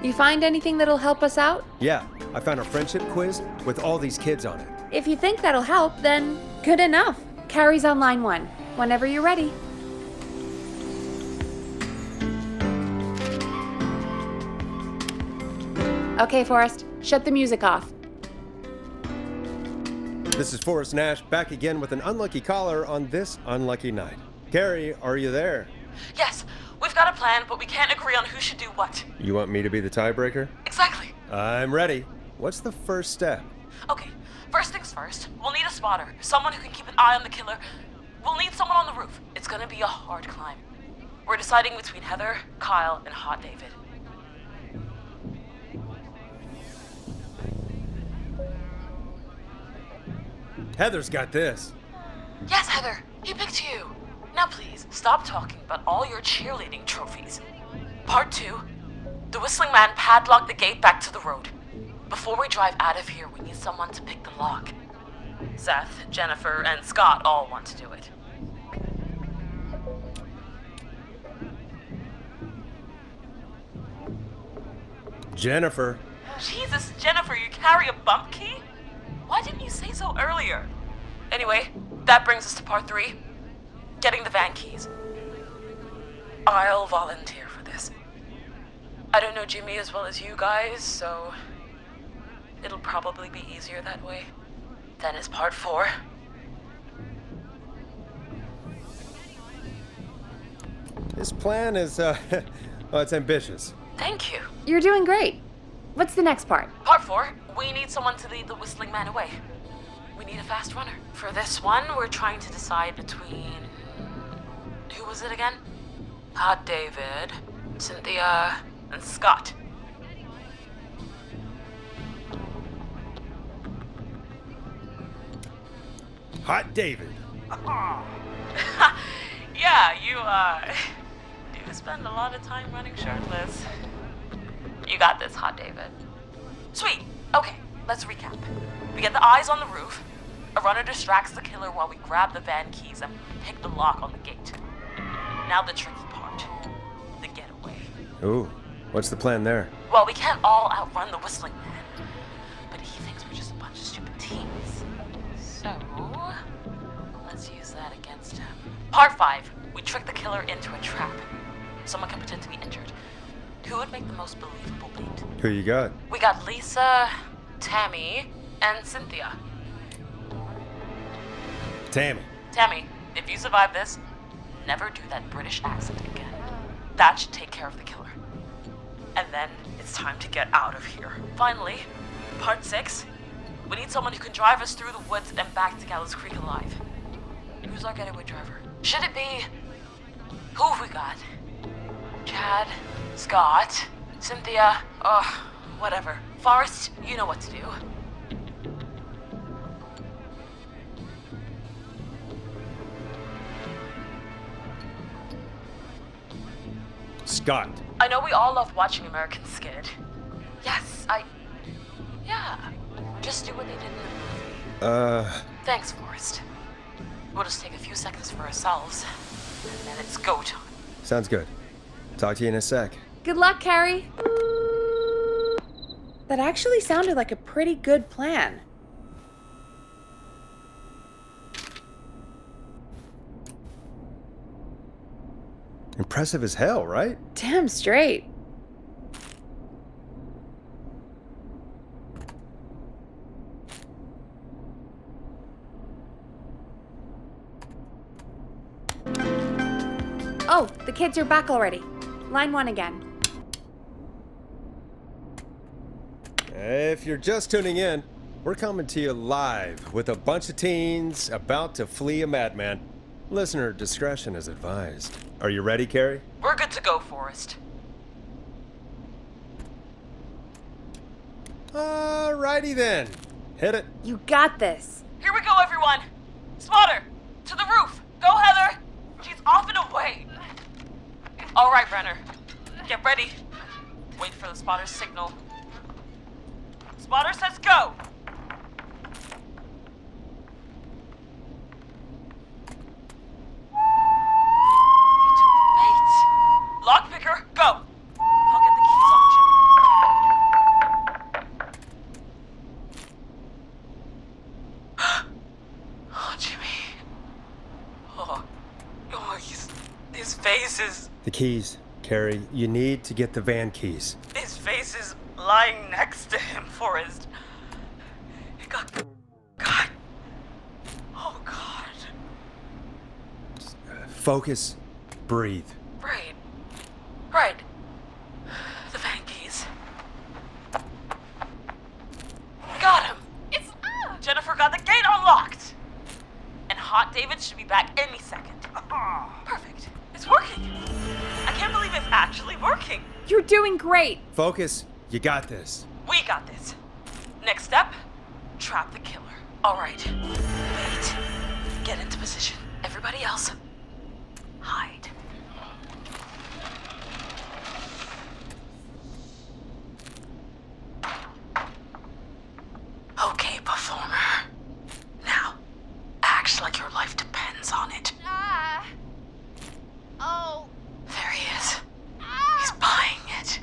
You find anything that'll help us out? Yeah, I found a friendship quiz with all these kids on it. If you think that'll help, then good enough. Carrie's on line 1. Whenever you're ready. Okay, Forrest, shut the music off. This is Forrest Nash, back again with an unlucky caller on this unlucky night. Carrie, are you there? Yes, we've got a plan, but we can't agree on who should do what. You want me to be the tiebreaker? Exactly. I'm ready. What's the first step? Okay, first things first, we'll need a spotter, someone who can keep an eye on the killer. We'll need someone on the roof. It's gonna be a hard climb. We're deciding between Heather, Kyle, and Hot David. Heather's got this. Yes, Heather, he picked you. Now please, stop talking about all your cheerleading trophies. Part 2, the Whistling Man padlocked the gate back to the road. Before we drive out of here, we need someone to pick the lock. Seth, Jennifer, and Scott all want to do it. Jennifer. Jesus, Jennifer, you carry a bump key? Why didn't you say so earlier? Anyway, that brings us to part 3. Getting the van keys. I'll volunteer for this. I don't know Jimmy as well as you guys, so it'll probably be easier that way. Then is part 4. This plan is, well, it's ambitious. Thank you. You're doing great. What's the next part? Part 4, we need someone to lead the Whistling Man away. We need a fast runner. For this one, we're trying to decide between... Who was it again? Hot David, Cynthia, and Scott. Hot David. Yeah, you, do spend a lot of time running shirtless. You got this, Hot David. Sweet. Okay, let's recap. We get the eyes on the roof. A runner distracts the killer while we grab the van keys and pick the lock on the gate. Now the tricky part. The getaway. Ooh, what's the plan there? Well, we can't all outrun the Whistling Man. But he thinks we're just a bunch of stupid teens. So, let's use that against him. Part 5. We trick the killer into a trap. Someone can pretend to be injured. Who would make the most believable lead? Who you got? We got Lisa, Tammy, and Cynthia. Tammy. Tammy, if you survive this, never do that British accent again. That should take care of the killer. And then it's time to get out of here. Finally, part 6. We need someone who can drive us through the woods and back to Gallows Creek alive. Who's our getaway driver? Should it be... Who have we got? Chad, Scott, Cynthia, whatever. Forrest, you know what to do. Scott. I know we all love watching American Skid. Yes, Yeah. Just do what they did in the movie. Thanks, Forrest. We'll just take a few seconds for ourselves, and then it's go time. Sounds good. Talk to you in a sec. Good luck, Carrie. That actually sounded like a pretty good plan. Impressive as hell, right? Damn straight. Oh, the kids are back already. Line 1 again. If you're just tuning in, we're coming to you live with a bunch of teens about to flee a madman. Listener discretion is advised. Are you ready, Carrie? We're good to go, Forrest. Alrighty then. Hit it. You got this. Here we go, everyone. Spotter, to the roof. Go, Heather. She's off and away. All right, Brenner. Get ready. Wait for the spotter's signal. Spotter says go. You took the bait. Lockpicker, go. I'll get the keys off Jimmy. face is... The keys, Carrie. You need to get the van keys. His face is lying next to him, Forrest. God. Oh, God. Focus. Breathe. Right. The van keys. Got him. It's... Jennifer got the gate unlocked. And Hot David should be back any second. Perfect. It's working. I can't believe it's actually working. You're doing great. Focus. You got this. We got this. Next step, trap the killer. All right. Wait. Get into position. Everybody else, hide. Okay, performer. Now, act like your life depends on it. Oh. There he is. He's buying it.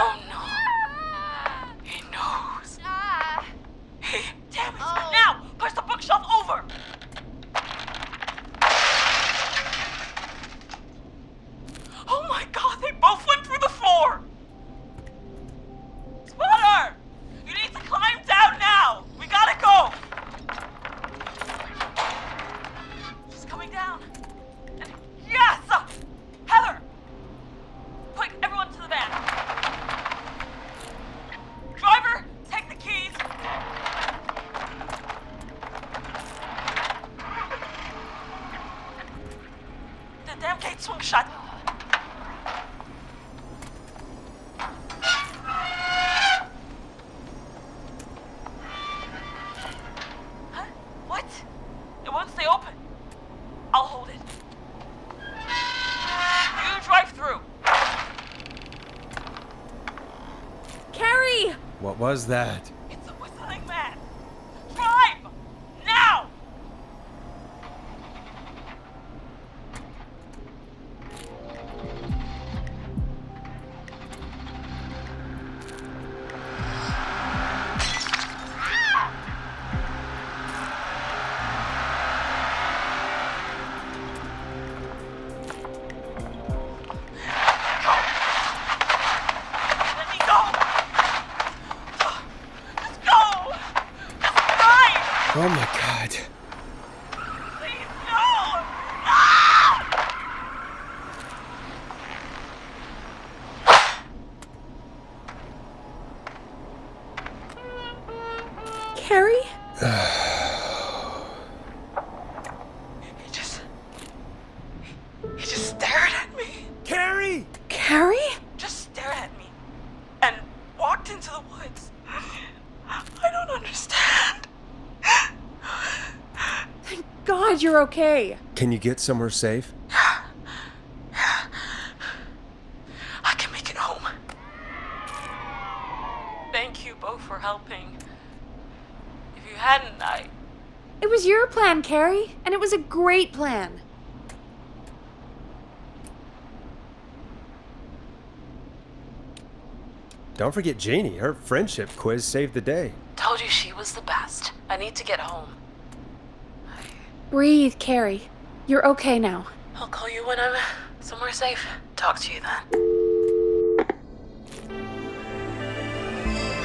Oh no. He knows. Hey, damn it. Now, push the bookshelf over. Oh my God, they both went through the floor. Spotter! You need to climb down now. We gotta go. She's coming down. Yes! Heather! Quick, everyone to the van. Driver, take the keys. The damn gate swung shut. Huh? What? It won't stay open. I'll hold it. You drive through. Carrie! What was that? It's a whistling man. Drive! Now! Let me go! Let's go! Let's drive! Oh my God. Please, no! Ah! Carrie? He just stared at me. Carrie! Carrie? Just stared at me. And walked into the woods. I don't understand. Thank God you're okay. Can you get somewhere safe? I can make it home. Thank you both for helping. If you hadn't, It was your plan, Carrie, and it was a great plan. Don't forget Jeannie. Her friendship quiz saved the day. told you she was the best. I need to get home. Breathe, Carrie. You're okay now. I'll call you when I'm somewhere safe. Talk to you then.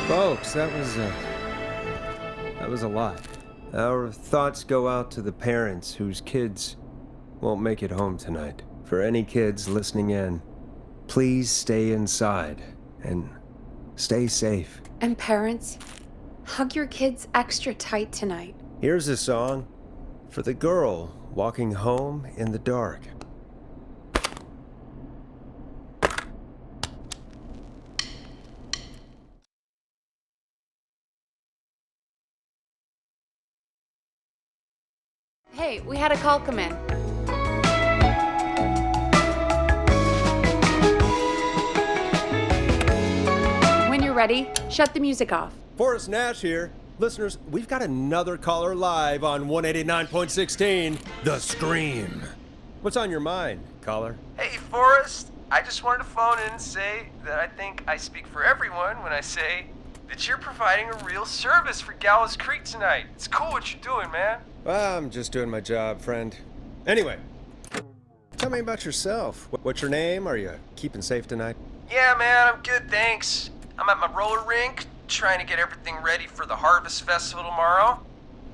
Folks, that was a lot. Our thoughts go out to the parents whose kids won't make it home tonight. For any kids listening in, please stay inside and stay safe. And parents, hug your kids extra tight tonight. Here's a song for the girl walking home in the dark. Hey, we had a call come in. When you're ready, shut the music off. Forrest Nash here. Listeners, we've got another caller live on 189.16, The Scream. What's on your mind, caller? Hey, Forrest. I just wanted to phone in and say that I think I speak for everyone when I say that you're providing a real service for Gallows Creek tonight. It's cool what you're doing, man. Well, I'm just doing my job, friend. Anyway, tell me about yourself. What's your name? Are you keeping safe tonight? Yeah, man, I'm good, thanks. I'm at my roller rink, trying to get everything ready for the Harvest Festival tomorrow.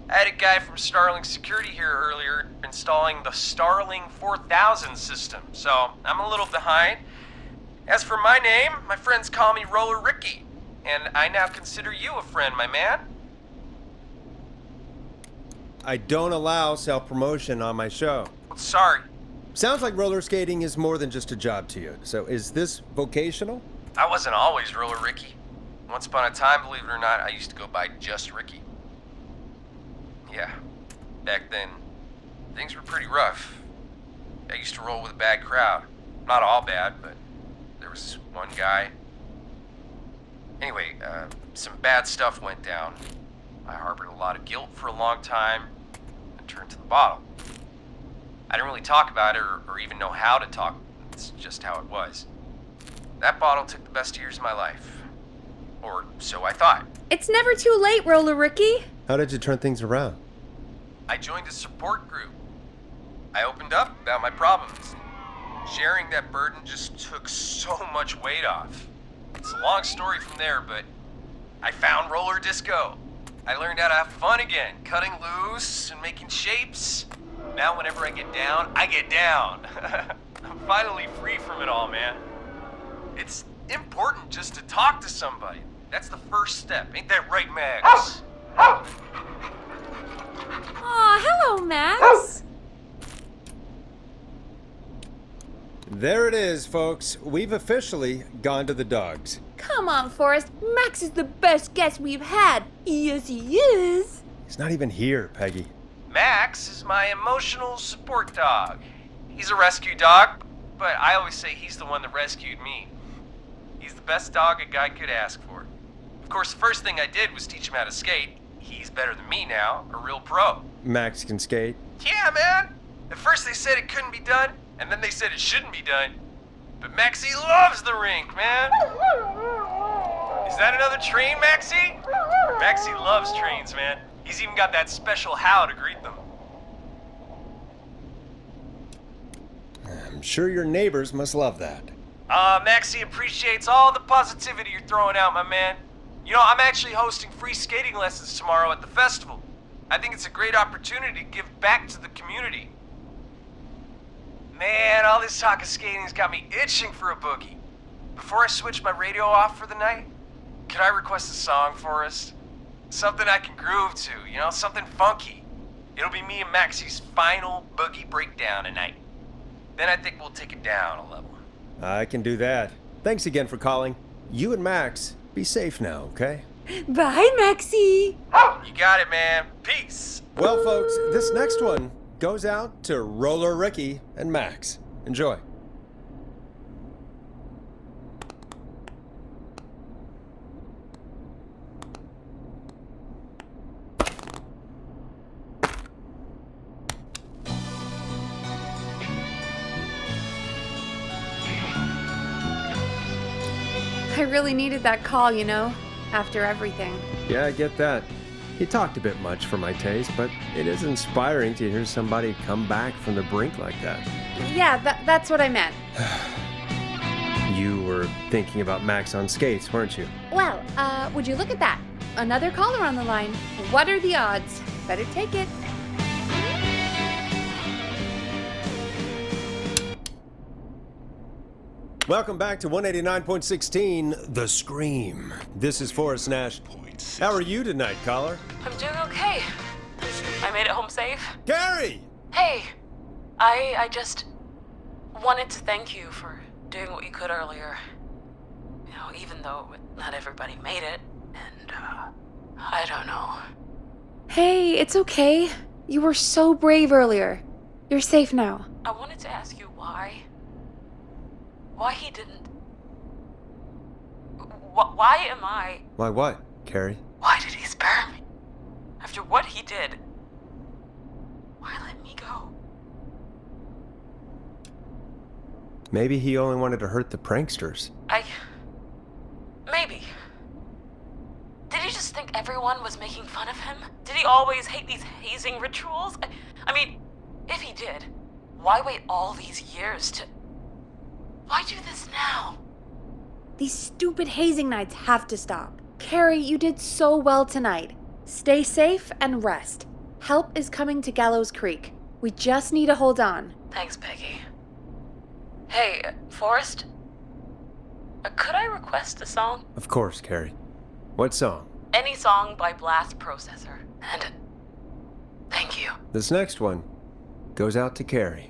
I had a guy from Starling Security here earlier installing the Starling 4000 system, so I'm a little behind. As for my name, my friends call me Roller Ricky, and I now consider you a friend, my man. I don't allow self-promotion on my show. Sorry, Sounds like roller skating is more than just a job to you. So is this vocational? I wasn't always Roller Ricky. Once upon a time, believe it or not, I used to go by just Ricky. Yeah, back then, things were pretty rough. I used to roll with a bad crowd. Not all bad, but there was one guy. Anyway, some bad stuff went down. I harbored a lot of guilt for a long time and turned to the bottle. I didn't really talk about it or even know how to talk. It's just how it was. That bottle took the best years of my life. Or so I thought. It's never too late, Roller Ricky. How did you turn things around? I joined a support group. I opened up about my problems. Sharing that burden just took so much weight off. It's a long story from there, but I found roller disco. I learned how to have fun again, cutting loose and making shapes. Now whenever I get down, I get down. I'm finally free from it all, man. It's important just to talk to somebody. That's the first step. Ain't that right, Max? Aw, hello, Max. There it is, folks. We've officially gone to the dogs. Come on, Forrest. Max is the best guest we've had. Yes, he is. He's not even here, Peggy. Max is my emotional support dog. He's a rescue dog, but I always say he's the one that rescued me. He's the best dog a guy could ask for. Of course, the first thing I did was teach him how to skate. He's better than me now, a real pro. Max can skate. Yeah, man. At first they said it couldn't be done, and then they said it shouldn't be done. But Maxie loves the rink, man. Is that another train, Maxie? Maxie loves trains, man. He's even got that special how to greet them. I'm sure your neighbors must love that. Maxie appreciates all the positivity you're throwing out, my man. You know, I'm actually hosting free skating lessons tomorrow at the festival. I think it's a great opportunity to give back to the community. Man, all this talk of skating's got me itching for a boogie. Before I switch my radio off for the night, could I request a song for us? Something I can groove to, you know, something funky. It'll be me and Maxie's final boogie breakdown tonight. Then I think we'll take it down a level. I can do that. Thanks again for calling. You and Max, be safe now, okay? Bye, Maxie. You got it, man. Peace. Well, folks, this next one goes out to Roller Ricky and Max. Enjoy. I really needed that call, you know, after everything. Yeah, I get that. He talked a bit much for my taste, but it is inspiring to hear somebody come back from the brink like that. Yeah, that's what I meant. You were thinking about Max on skates, weren't you? Well, would you look at that? Another caller on the line. What are the odds? Better take it. Welcome back to 189.16, The Scream. This is Forrest Nash. How are you tonight, caller? I'm doing okay. I made it home safe. Gary! Hey, I just wanted to thank you for doing what you could earlier. You know, even though not everybody made it, and, I don't know. Hey, it's okay. You were so brave earlier. You're safe now. I wanted to ask you why he didn't... Why am I... Why what, Carrie? Why did he spare me? After what he did, why let me go? Maybe he only wanted to hurt the pranksters. Maybe. everyone was making fun of him? Did he always hate these hazing rituals? I mean, if he did, why wait all these years to... Why do this now? These stupid hazing nights have to stop. Carrie, you did so well tonight. Stay safe and rest. Help is coming to Gallows Creek. We just need to hold on. Thanks, Peggy. Hey, Forrest? Could I request a song? Of course, Carrie. What song? Any song by Blast Processor. And thank you. This next one goes out to Carrie.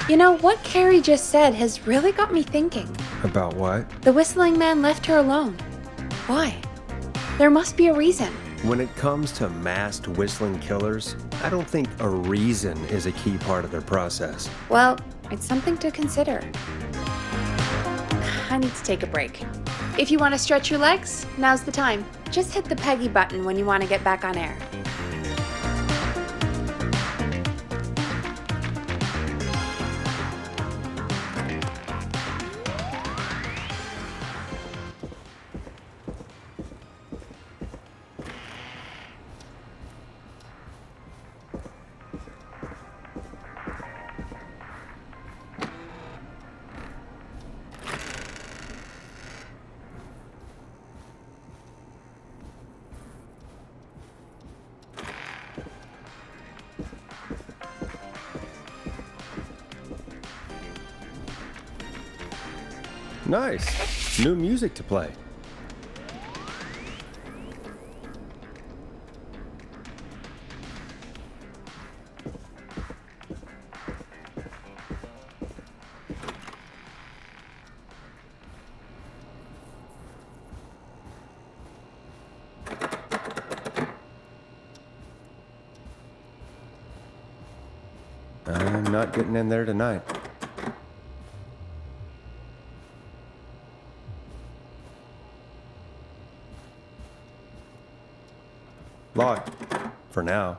You know, what Carrie just said has really got me thinking. About what? The whistling man left her alone. Why? There must be a reason. When it comes to masked whistling killers, I don't think a reason is a key part of their process. Well, it's something to consider. I need to take a break. If you want to stretch your legs, now's the time. Just hit the Peggy button when you want to get back on air. Nice. New music to play. I'm not getting in there tonight. Locked. For now.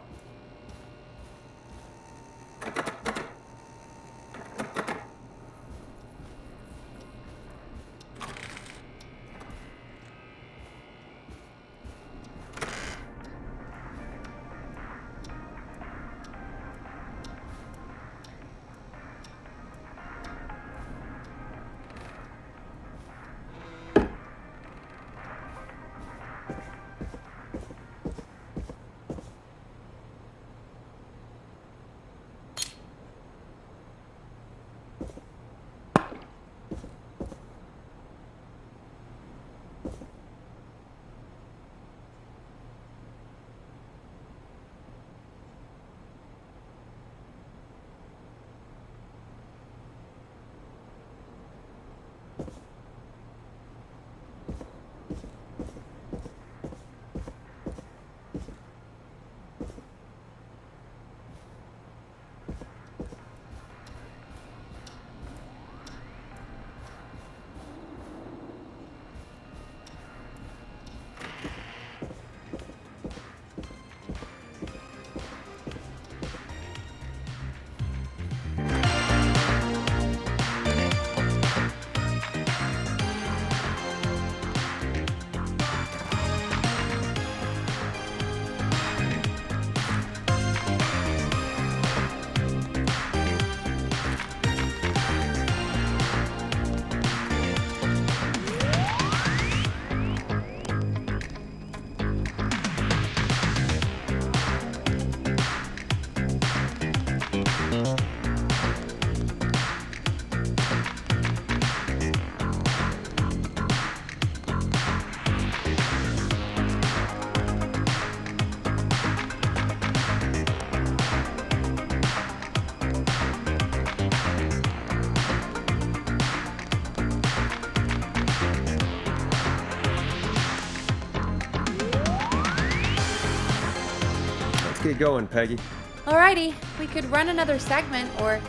Get going, Peggy. Alrighty, we could run another segment or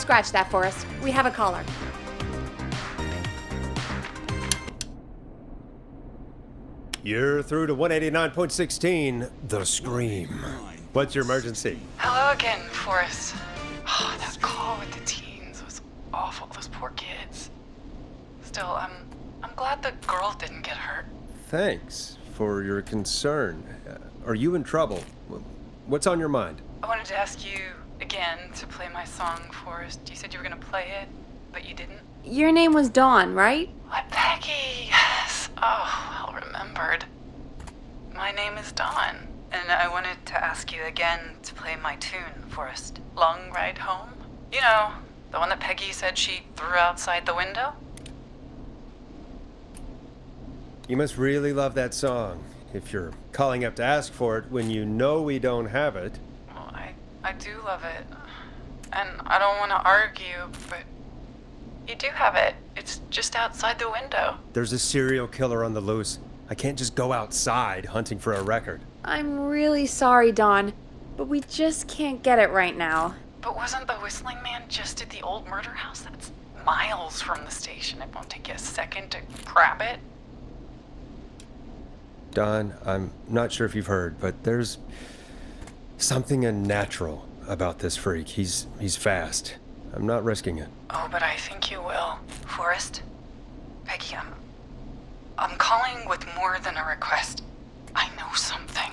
scratch that, Forrest. We have a caller. You're through to 189.16, The Scream. What's your emergency? Hello again, Forrest. Oh, that call with the teens was awful. Those poor kids. Still, I'm glad the girl didn't get hurt. Thanks for your concern. Are you in trouble? What's on your mind? I wanted to ask you again to play my song, Forrest. You said you were gonna play it, but you didn't. Your name was Dawn, right? What, Peggy? Yes. Oh, well remembered. My name is Dawn, and I wanted to ask you again to play my tune, Forrest. Long Ride Home? You know, the one that Peggy said she threw outside the window? You must really love that song if you're calling up to ask for it when you know we don't have it. Well, I do love it. And I don't want to argue, but you do have it. It's just outside the window. There's a serial killer on the loose. I can't just go outside hunting for a record. I'm really sorry, Dawn, but we just can't get it right now. But wasn't the Whistling Man just at the old murder house? That's miles from the station. It won't take you a second to grab it. Don, I'm not sure if you've heard, but there's something unnatural about this freak. He's fast. I'm not risking it. Oh, but I think you will. Forrest? Peggy, I'm calling with more than a request. I know something.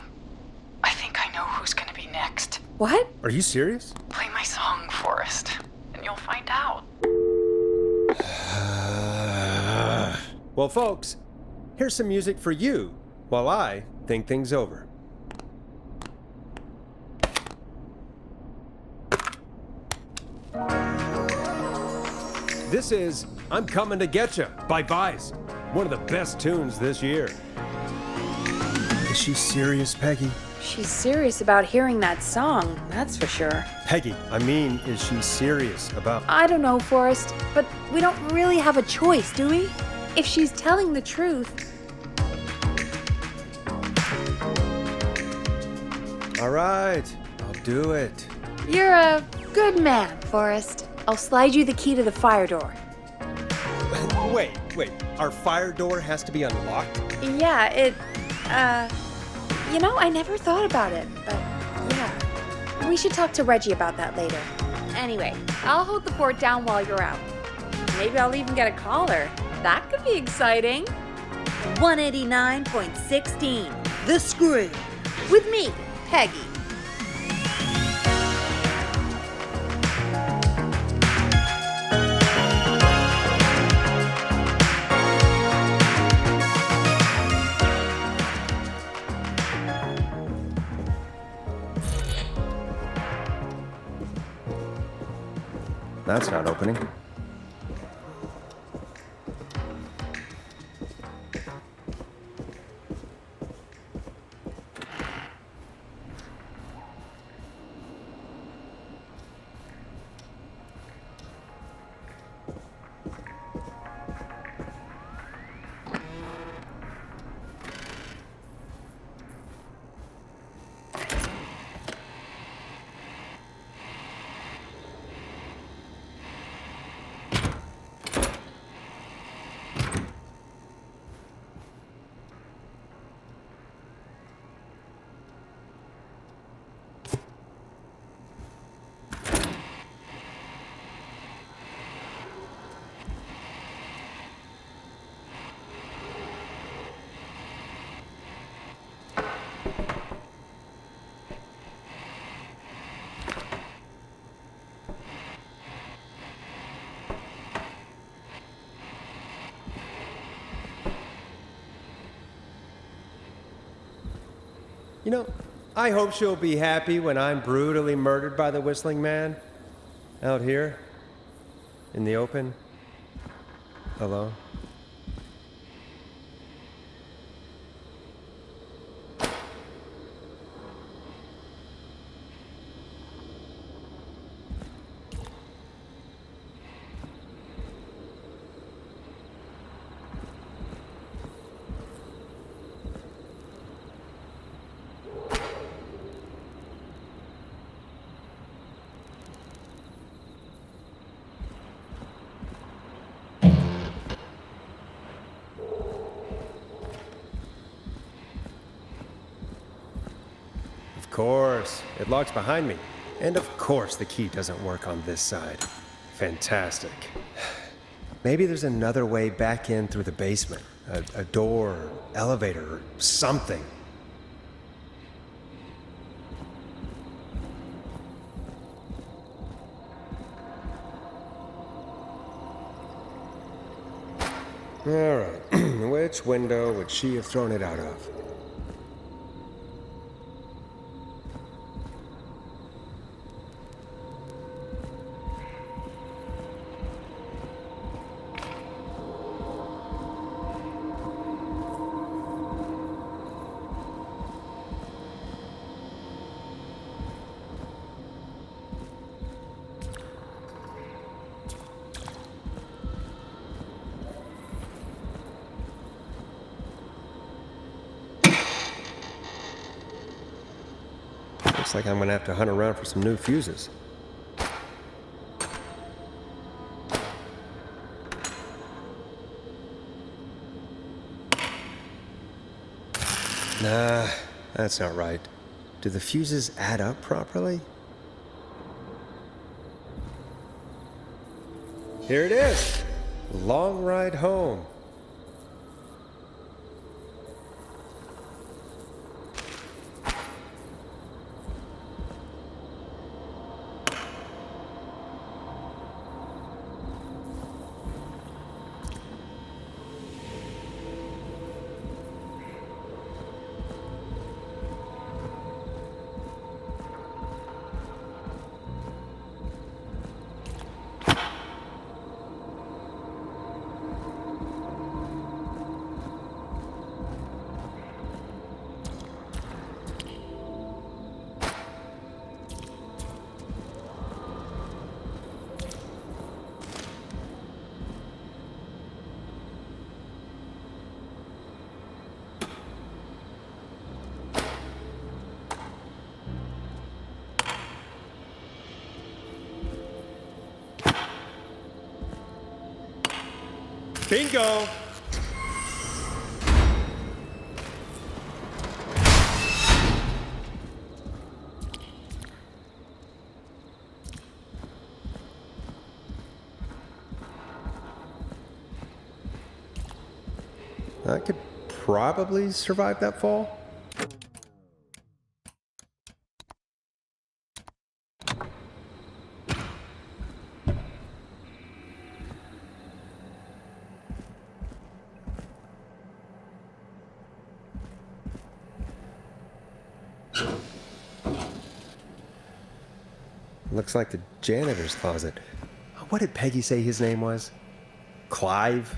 I think I know who's gonna be next. What? Are you serious? Play my song, Forrest, and you'll find out. Well, folks, here's some music for you while I think things over. This is I'm Coming to Getcha by Vice. One of the best tunes this year. Is she serious, Peggy? She's serious about hearing that song, that's for sure. Peggy, I mean, is she serious about... I don't know, Forrest, but we don't really have a choice, do we? If she's telling the truth... All right, I'll do it. You're a good man, Forrest. I'll slide you the key to the fire door. Wait, our fire door has to be unlocked? Yeah, you know, I never thought about it, but yeah. We should talk to Reggie about that later. Anyway, I'll hold the fort down while you're out. Maybe I'll even get a caller. That could be exciting. 189.16, The Scream. With me, Peggy. That's not opening. You know, I hope she'll be happy when I'm brutally murdered by the Whistling Man. Out here, in the open, alone. course. It locks behind me. And of course the key doesn't work on this side. Fantastic. Maybe there's another way back in through the basement. A door, elevator, or something. All right. Which window would she have thrown it out of? Looks like I'm gonna have to hunt around for some new fuses. Nah, that's not right. Do the fuses add up properly? Here it is. Long ride home. Bingo! I could probably survive that fall. Looks like the janitor's closet. What did Peggy say his name was? Clive?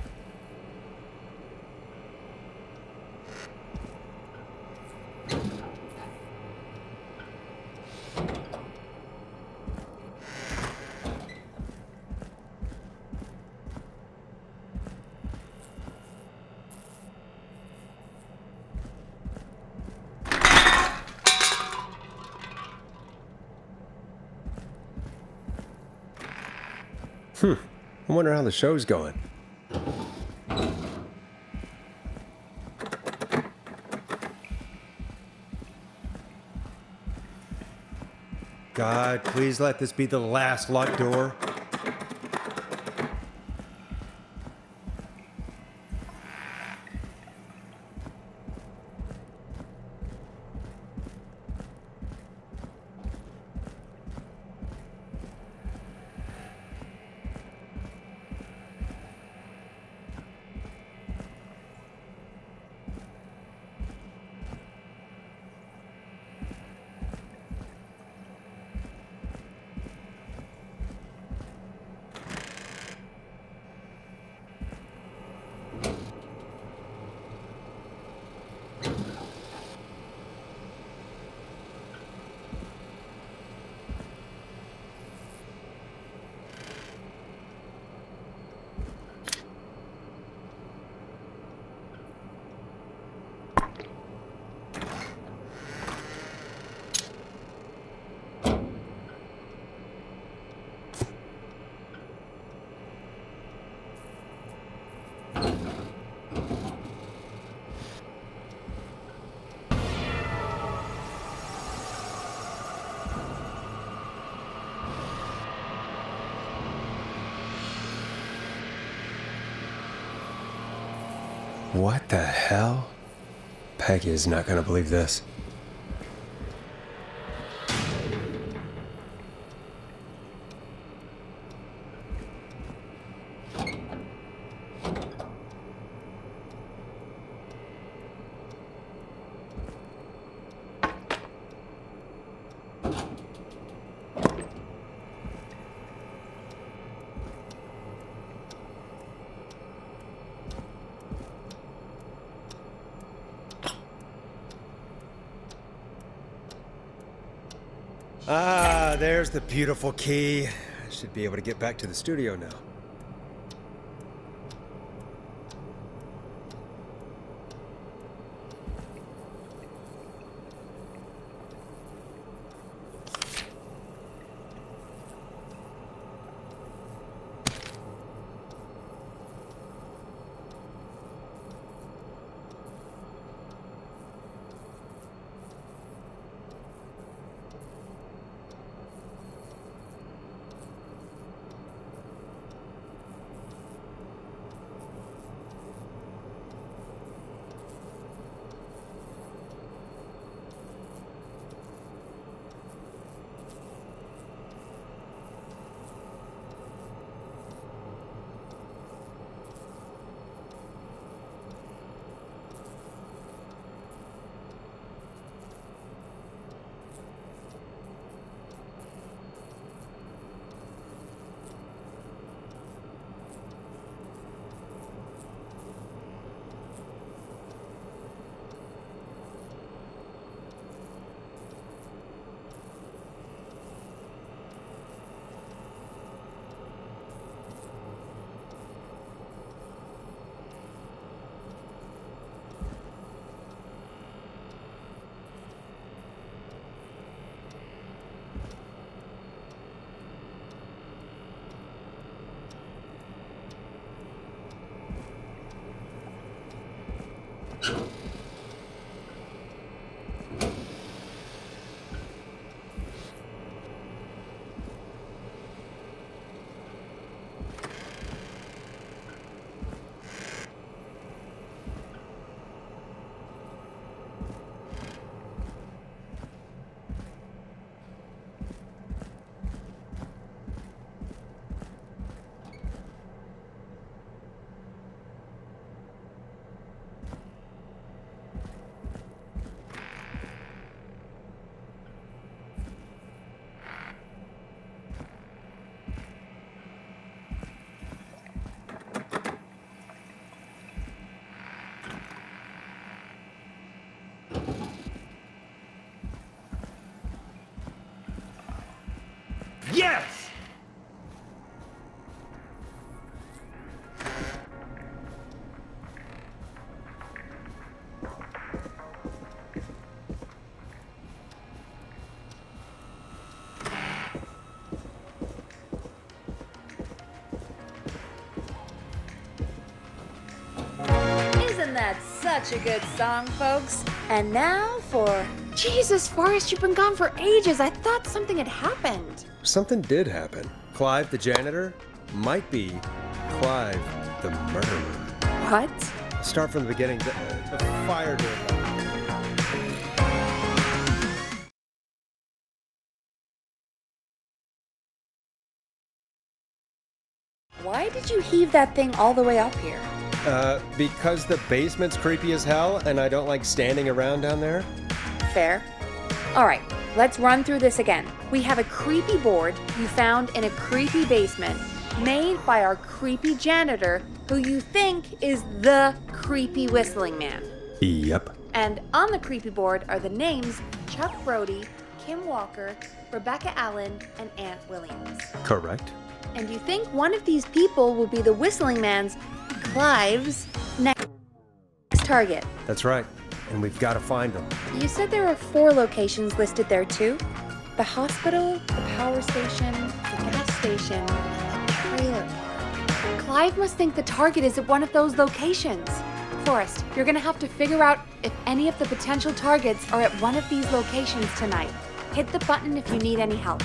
I wonder how the show's going. God, please let this be the last locked door. What the hell? Peggy is not gonna believe this. Ah, there's the beautiful key. I should be able to get back to the studio now. Yes! Isn't that such a good song, folks? And now for... Jesus, Forrest, you've been gone for ages. I thought something had happened. Something did happen. Clive, the janitor, might be Clive, the murderer. What? Start from the beginning. The fire door. Why did you heave that thing all the way up here? Because the basement's creepy as hell, and I don't like standing around down there. Fair. All right, let's run through this again. We have a creepy board you found in a creepy basement made by our creepy janitor who you think is the creepy whistling man. Yep. And on the creepy board are the names Chuck Brody, Kim Walker, Rebecca Allen, and Aunt Williams. Correct. And you think one of these people will be the whistling man's, Clive's, next target. That's right. And we've got to find them. You said there are 4 locations listed there too? The hospital, the power station, the gas station, and the trailer park. Clive must think the target is at one of those locations. Forrest, you're gonna have to figure out if any of the potential targets are at one of these locations tonight. Hit the button if you need any help.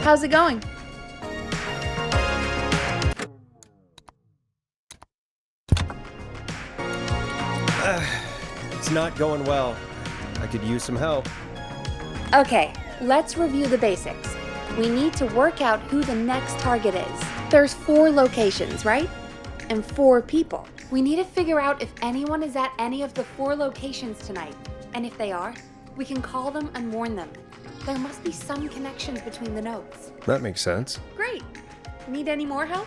How's it going? It's not going well. I could use some help. Okay, let's review the basics. We need to work out who the next target is. There's 4 locations, right? And 4 people. We need to figure out if anyone is at any of the 4 locations tonight. And if they are, we can call them and warn them. There must be some connections between the notes. That makes sense. Great. Need any more help?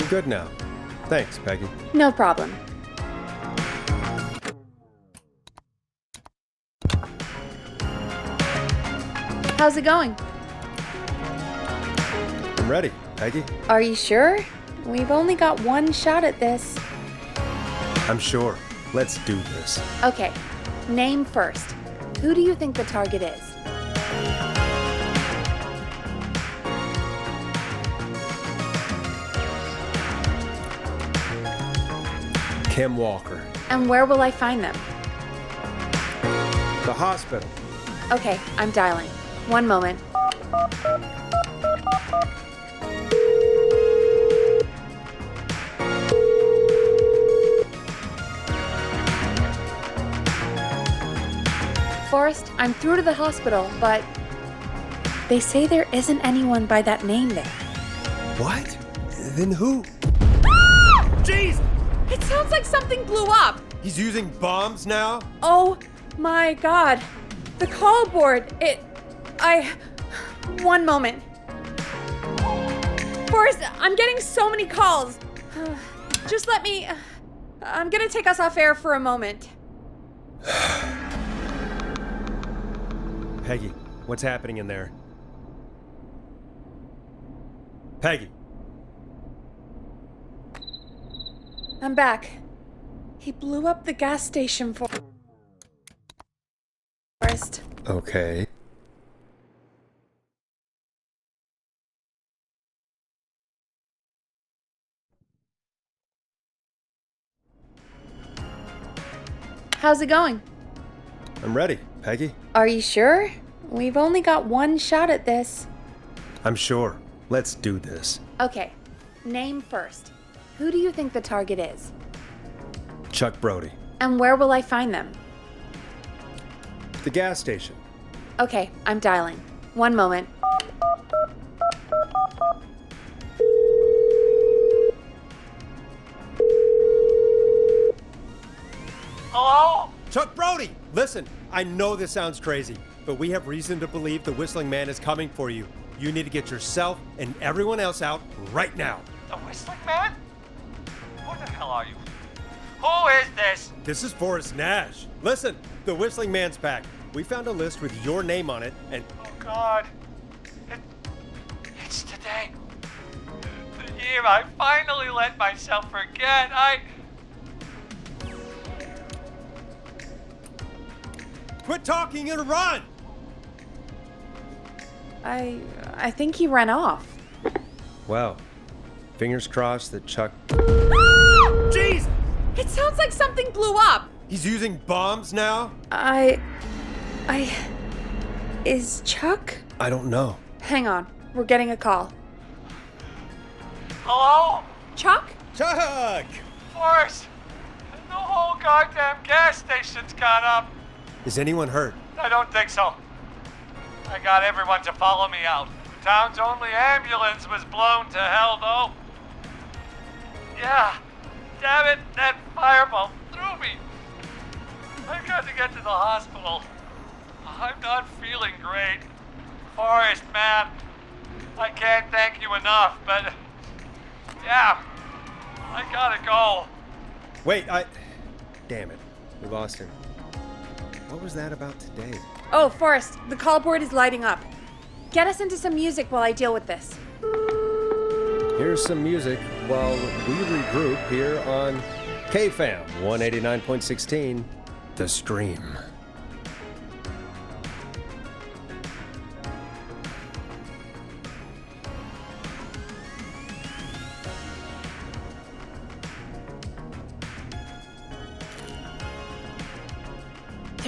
Good now. Thanks, Peggy. No problem. How's it going? I'm ready, Peggy. Are you sure? We've only got one shot at this. I'm sure. Let's do this. Okay, name first. Who do you think the target is? Kim Walker. And where will I find them? The hospital. Okay, I'm dialing. One moment. Forrest, I'm through to the hospital, but they say there isn't anyone by that name there. What? Then who? Jeez! It sounds like something blew up! He's using bombs now? Oh my god. The call board, One moment. Forrest, I'm getting so many calls. Just let me... I'm gonna take us off air for a moment. Peggy, what's happening in there? Peggy! I'm back. He blew up the gas station for... Forrest. Okay. How's it going? I'm ready, Peggy. Are you sure? We've only got one shot at this. I'm sure. Let's do this. Okay, name first. Who do you think the target is? Chuck Brody. And where will I find them? The gas station. Okay, I'm dialing. One moment. Hello? Chuck Brody! Listen, I know this sounds crazy, but we have reason to believe the Whistling Man is coming for you. You need to get yourself and everyone else out right now. The Whistling Man? Who the hell are you? Who is this? This is Forrest Nash. Listen, the Whistling Man's back. We found a list with your name on it, and Oh God. It's today. The year I finally let myself forget. quit talking and run! I think he ran off. Well, fingers crossed that Chuck... Jeez! It sounds like something blew up! He's using bombs now? Is Chuck? I don't know. Hang on, we're getting a call. Hello? Chuck? Chuck! Forrest! The whole goddamn gas station's gone up. Is anyone hurt? I don't think so. I got everyone to follow me out. The town's only ambulance was blown to hell, though. Yeah. Damn it, that fireball threw me. I've got to get to the hospital. I'm not feeling great. Forrest, man, I can't thank you enough, but... yeah, I gotta go. Wait, Damn it. We lost him. What was that about today? Oh, Forrest, the call board is lighting up. Get us into some music while I deal with this. Here's some music while we regroup here on KFAM 189.16, The Stream.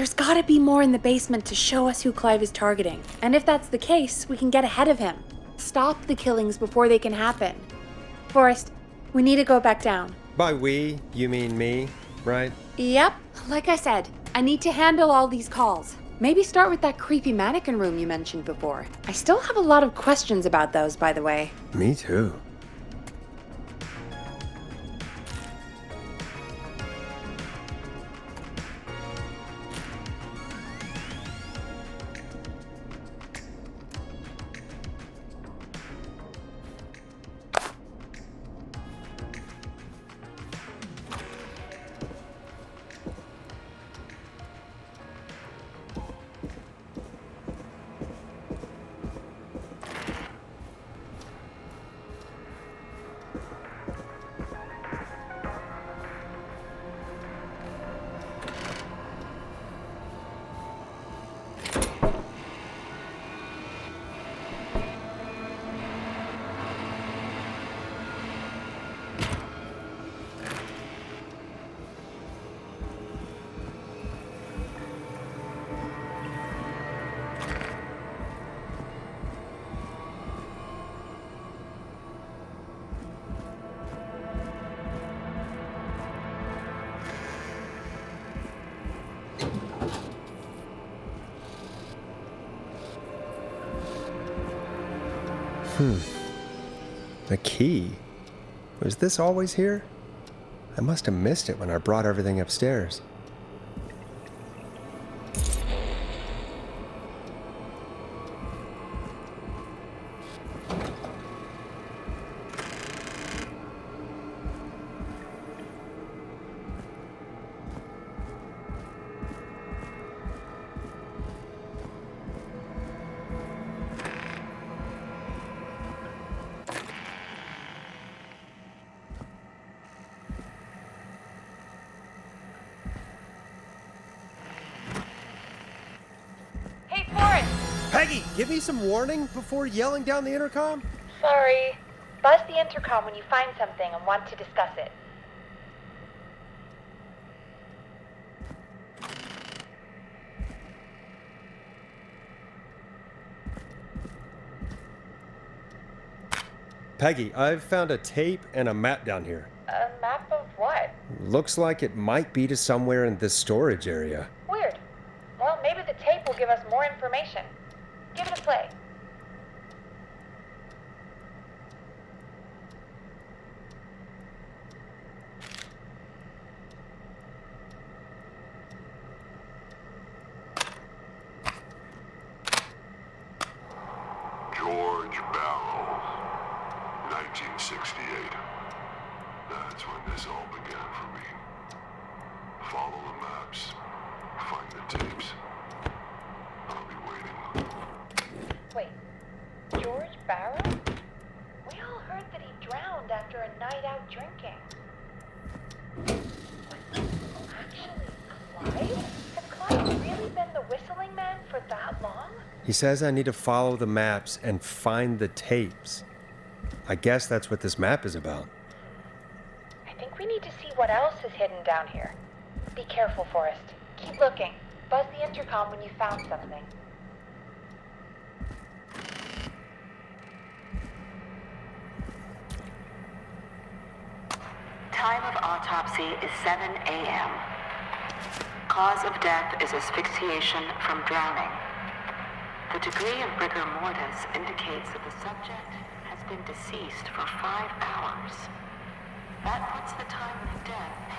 There's gotta be more in the basement to show us who Clive is targeting. And if that's the case, we can get ahead of him. Stop the killings before they can happen. Forrest, we need to go back down. By we, you mean me, right? Yep. Like I said, I need to handle all these calls. Maybe start with that creepy mannequin room you mentioned before. I still have a lot of questions about those, by the way. Me too. The key? Was this always here? I must have missed it when I brought everything upstairs. give me some warning before yelling down the intercom? Sorry. Buzz the intercom when you find something and want to discuss it. Peggy, I've found a tape and a map down here. A map of what? Looks like it might be to somewhere in this storage area. Weird. Well, maybe the tape will give us more information. Give it a play. George Barrow, 1968. That's when this all began for me. Follow the maps, find the tapes. I'll be waiting. Wait, George Barrow? We all heard that he drowned after a night out drinking. Was this actually Clyde? Has Clyde really been the whistling man for that long? He says I need to follow the maps and find the tapes. I guess that's what this map is about. I think we need to see what else is hidden down here. Be careful, Forrest. Keep looking. Buzz the intercom when you found something. Time of autopsy is 7 a.m. Cause of death is asphyxiation from drowning. The degree of rigor mortis indicates that the subject has been deceased for 5 hours. That puts the time of death.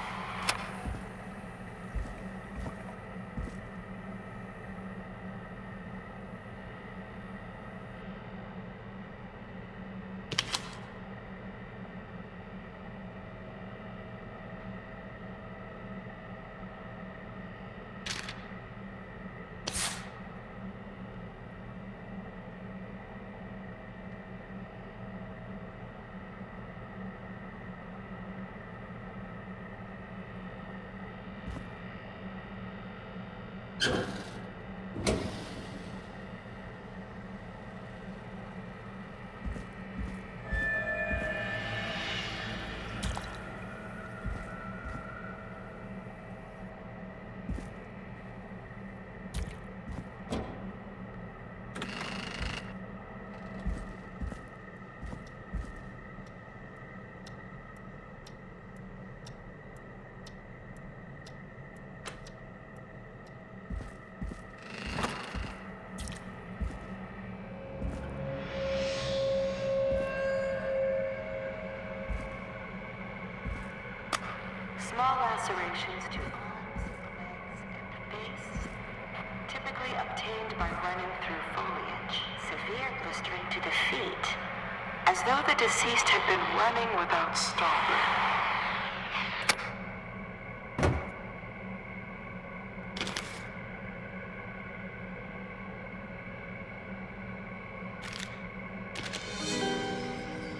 Small lacerations to arms, legs, and face, typically obtained by running through foliage. Severe blistering to the feet, as though the deceased had been running without stopping.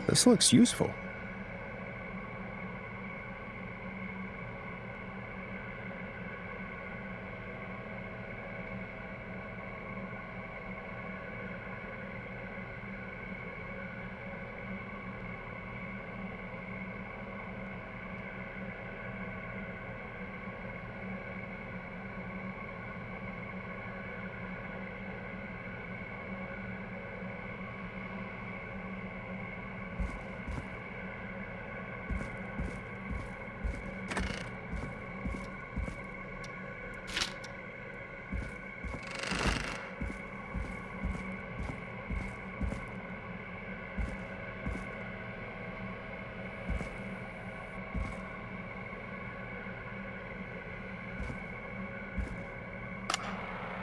This looks useful.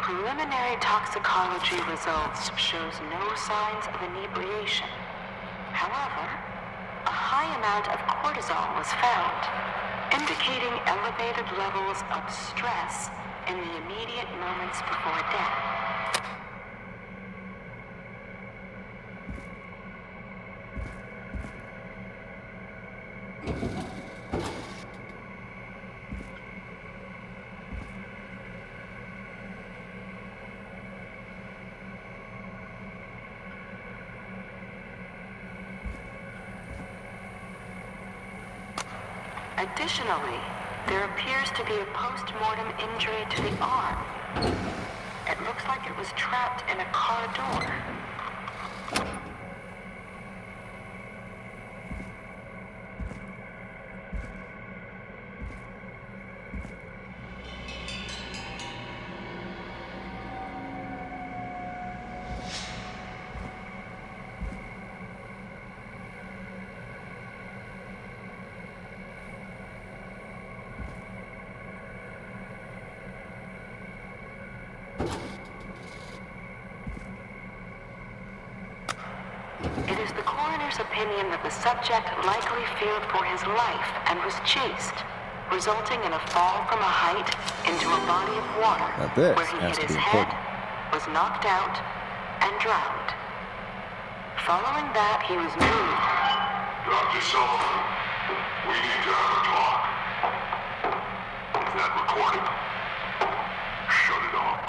Preliminary toxicology results shows no signs of inebriation. However, a high amount of cortisol was found, indicating elevated levels of stress in the immediate moments before death. Additionally, there appears to be a post-mortem injury to the arm. It looks like it was trapped in a car door. It is the coroner's opinion that the subject likely feared for his life and was chased, resulting in a fall from a height into a body of water Now this where he has hit to his be head, important. was knocked out, and drowned. Following that, he was moved. Dr. Sullivan, we need to have a talk. Is that recording? Shut it off.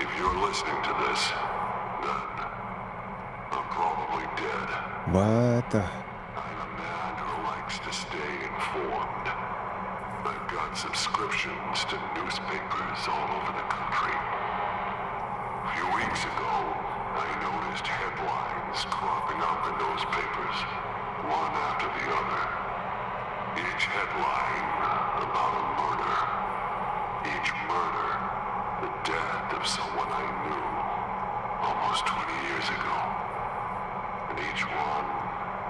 If you're listening to this, then I'm probably dead. What the? I'm a man who likes to stay informed. I've got subscriptions to newspapers all over the country. A few weeks ago, I noticed headlines cropping up in those papers, one after the other. Each headline about a murder. Each murder, the death of someone I knew almost 20 years ago. And each one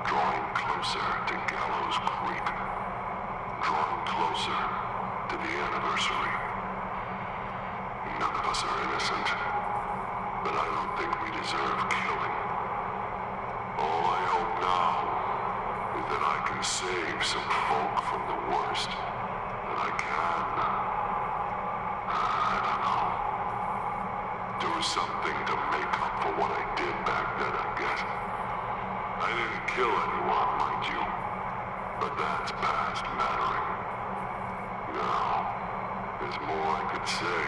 drawing closer to Gallows Creek, drawing closer to the anniversary. None of us are innocent, but I don't think we deserve killing. All I hope now is that I can save some folk from the worst that I can. I don't know. Do something to make up for what I did back then, I guess. I didn't kill anyone, mind you, but that's past mattering. Now, there's more I could say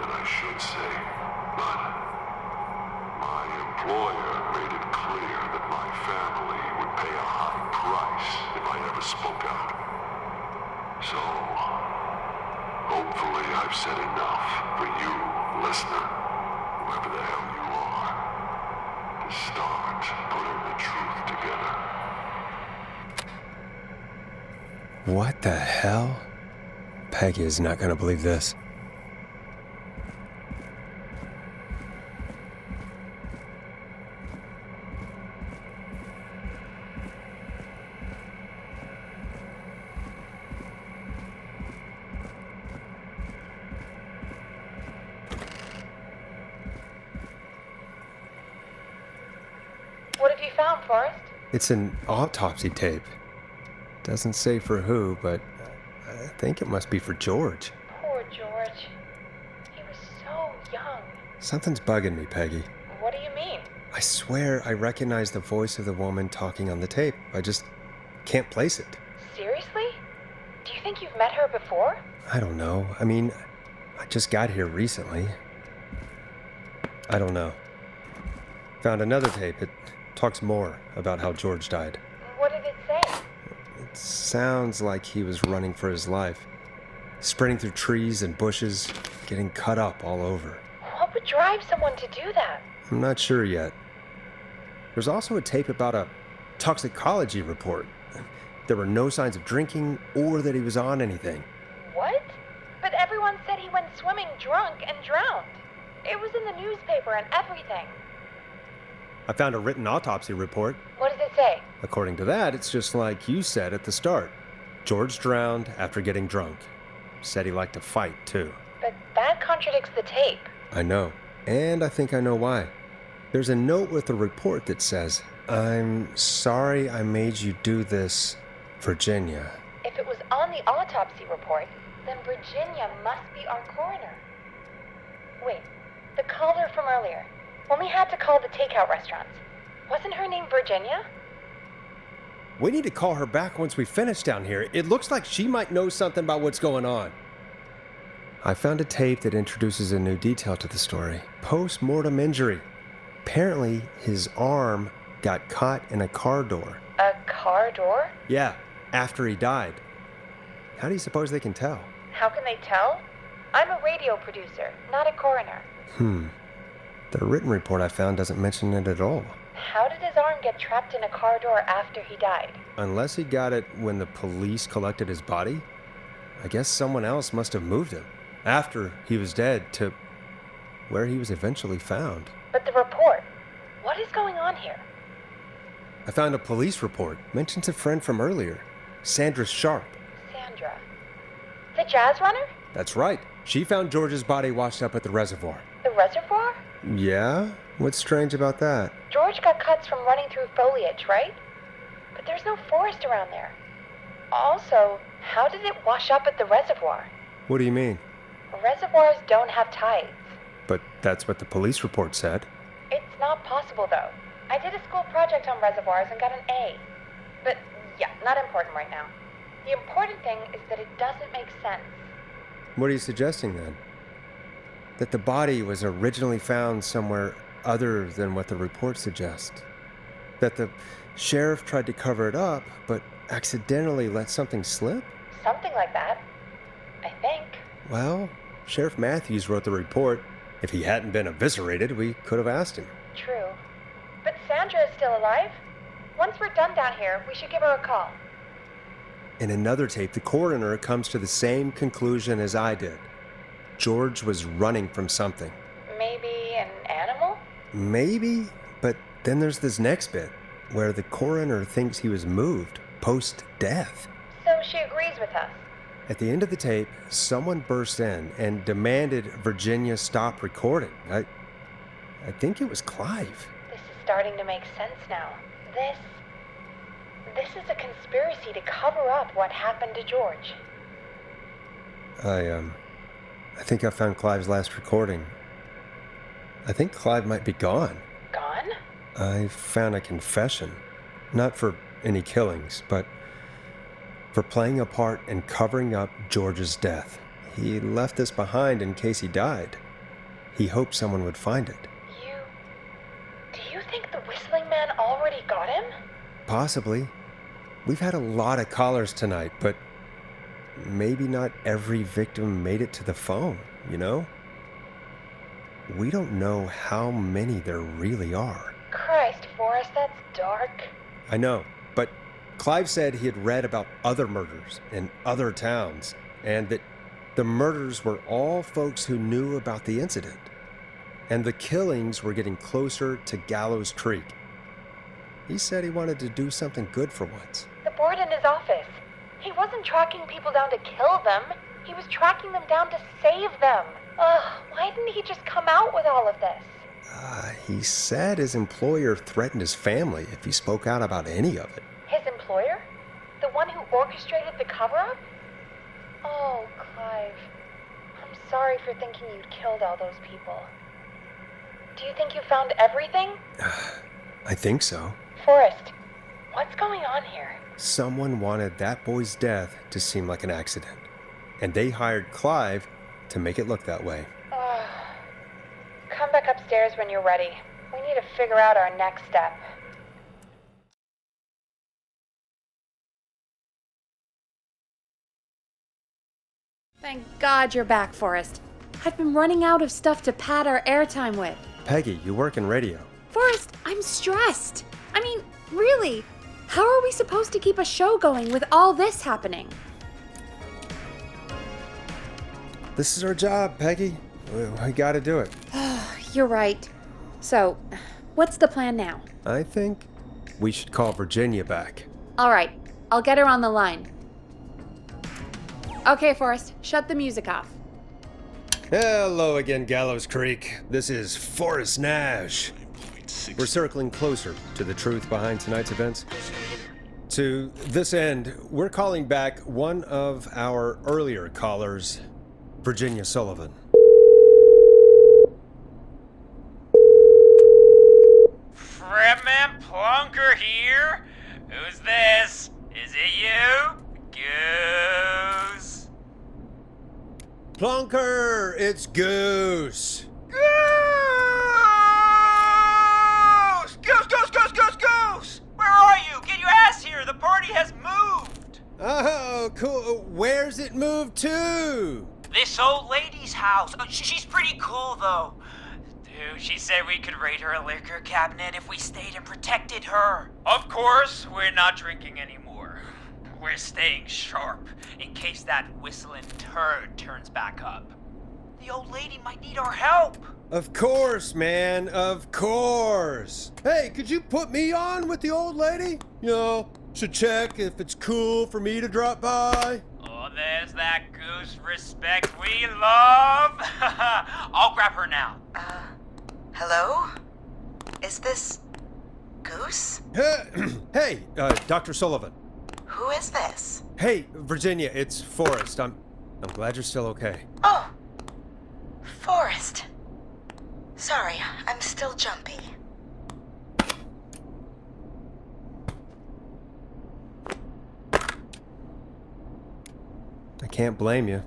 than I should say, but my employer made it clear that my family would pay a high price if I ever spoke out. So, hopefully I've said enough for you, listener, whoever the hell you are, to start putting the truth together. What the hell? Peggy is not gonna believe this. What have you found, Forrest? It's an autopsy tape. Doesn't say for who, but I think it must be for George. Poor George. He was so young. Something's bugging me, Peggy. What do you mean? I swear I recognize the voice of the woman talking on the tape. I just can't place it. Seriously? Do you think you've met her before? I don't know. I mean, I just got here recently. I don't know. Found another tape. It talks more about how George died. What did it say? It sounds like he was running for his life. Sprinting through trees and bushes, getting cut up all over. What would drive someone to do that? I'm not sure yet. There's also a tape about a toxicology report. There were no signs of drinking or that he was on anything. What? But everyone said he went swimming drunk and drowned. It was in the newspaper and everything. I found a written autopsy report. What does it say? According to that, it's just like you said at the start. George drowned after getting drunk. Said he liked to fight, too. But that contradicts the tape. I know. And I think I know why. There's a note with the report that says, I'm sorry I made you do this, Virginia. If it was on the autopsy report, then Virginia must be our coroner. Wait, the caller from earlier, when we had to call the takeout restaurants, wasn't her name Virginia? We need to call her back once we finish down here. It looks like she might know something about what's going on. I found a tape that introduces a new detail to the story. Post-mortem injury. Apparently, his arm got caught in a car door. A car door? Yeah, after he died. How do you suppose they can tell? How can they tell? I'm a radio producer, not a coroner. The written report I found doesn't mention it at all. How did his arm get trapped in a car door after he died? Unless he got it when the police collected his body, I guess someone else must have moved him after he was dead to where he was eventually found. But the report, what is going on here? I found a police report. Mentions a friend from earlier, Sandra Sharp. Sandra. The jazz runner? That's right. She found George's body washed up at the reservoir. The reservoir? Yeah? What's strange about that? George got cuts from running through foliage, right? But there's no forest around there. Also, how did it wash up at the reservoir? What do you mean? Reservoirs don't have tides. But that's what the police report said. It's not possible, though. I did a school project on reservoirs and got an A. But, yeah, not important right now. The important thing is that it doesn't make sense. What are you suggesting then? That the body was originally found somewhere other than what the report suggests? That the sheriff tried to cover it up, but accidentally let something slip? Something like that. I think. Well, Sheriff Matthews wrote the report. If he hadn't been eviscerated, we could have asked him. True. But Sandra is still alive. Once we're done down here, we should give her a call. In another tape, the coroner comes to the same conclusion as I did. George was running from something. Maybe an animal? Maybe, but then there's this next bit, where the coroner thinks he was moved post-death. So she agrees with us. At the end of the tape, someone burst in and demanded Virginia stop recording. I think it was Clive. This is starting to make sense now. This is a conspiracy to cover up what happened to George. I think I found Clive's last recording. I think Clive might be gone. Gone? I found a confession. Not for any killings, but for playing a part in covering up George's death. He left this behind in case he died. He hoped someone would find it. Do you think the Whistling Man already got him? Possibly. We've had a lot of callers tonight, but maybe not every victim made it to the phone, you know? We don't know how many there really are. Christ, Forrest, that's dark. I know, but Clive said he had read about other murders in other towns, and that the murders were all folks who knew about the incident. And the killings were getting closer to Gallows Creek. He said he wanted to do something good for once. The board in his office. He wasn't tracking people down to kill them. He was tracking them down to save them. Ugh, why didn't he just come out with all of this? He said his employer threatened his family if he spoke out about any of it. His employer? The one who orchestrated the cover-up? Oh, Clive. I'm sorry for thinking you'd killed all those people. Do you think you found everything? I think so. Forrest, what's going on here? Someone wanted that boy's death to seem like an accident, and they hired Clive to make it look that way. Come back upstairs when you're ready. We need to figure out our next step. Thank God you're back, Forrest. I've been running out of stuff to pad our airtime with. Peggy, you work in radio. Forrest, I'm stressed. I mean, really, how are we supposed to keep a show going with all this happening? This is our job, Peggy. We gotta do it. You're right. So, what's the plan now? I think we should call Virginia back. All right, I'll get her on the line. Okay, Forrest, shut the music off. Hello again, Gallows Creek. This is Forrest Nash. We're circling closer to the truth behind tonight's events. To this end, we're calling back one of our earlier callers, Virginia Sullivan. Fredman Plunker here? Who's this? Is it you? Goose? Plunker, it's Goose. Goose! Goose, Goose, Goose, Goose, Goose! Where are you? Get your ass here! The party has moved! Oh, cool. Where's it moved to? This old lady's house. She's pretty cool, though. Dude, she said we could raid her liquor cabinet if we stayed and protected her. Of course, we're not drinking anymore. We're staying sharp in case that whistling turd turns back up. The old lady might need our help. Of course, man. Of course. Hey, could you put me on with the old lady? You know, to check if it's cool for me to drop by. Oh, there's that Goose respect we love. I'll grab her now. Hello? Is this Goose? Hey, Dr. Sullivan. Who is this? Hey, Virginia, it's Forrest. I'm glad you're still okay. Oh, Forrest. Sorry, I'm still jumpy. I can't blame you.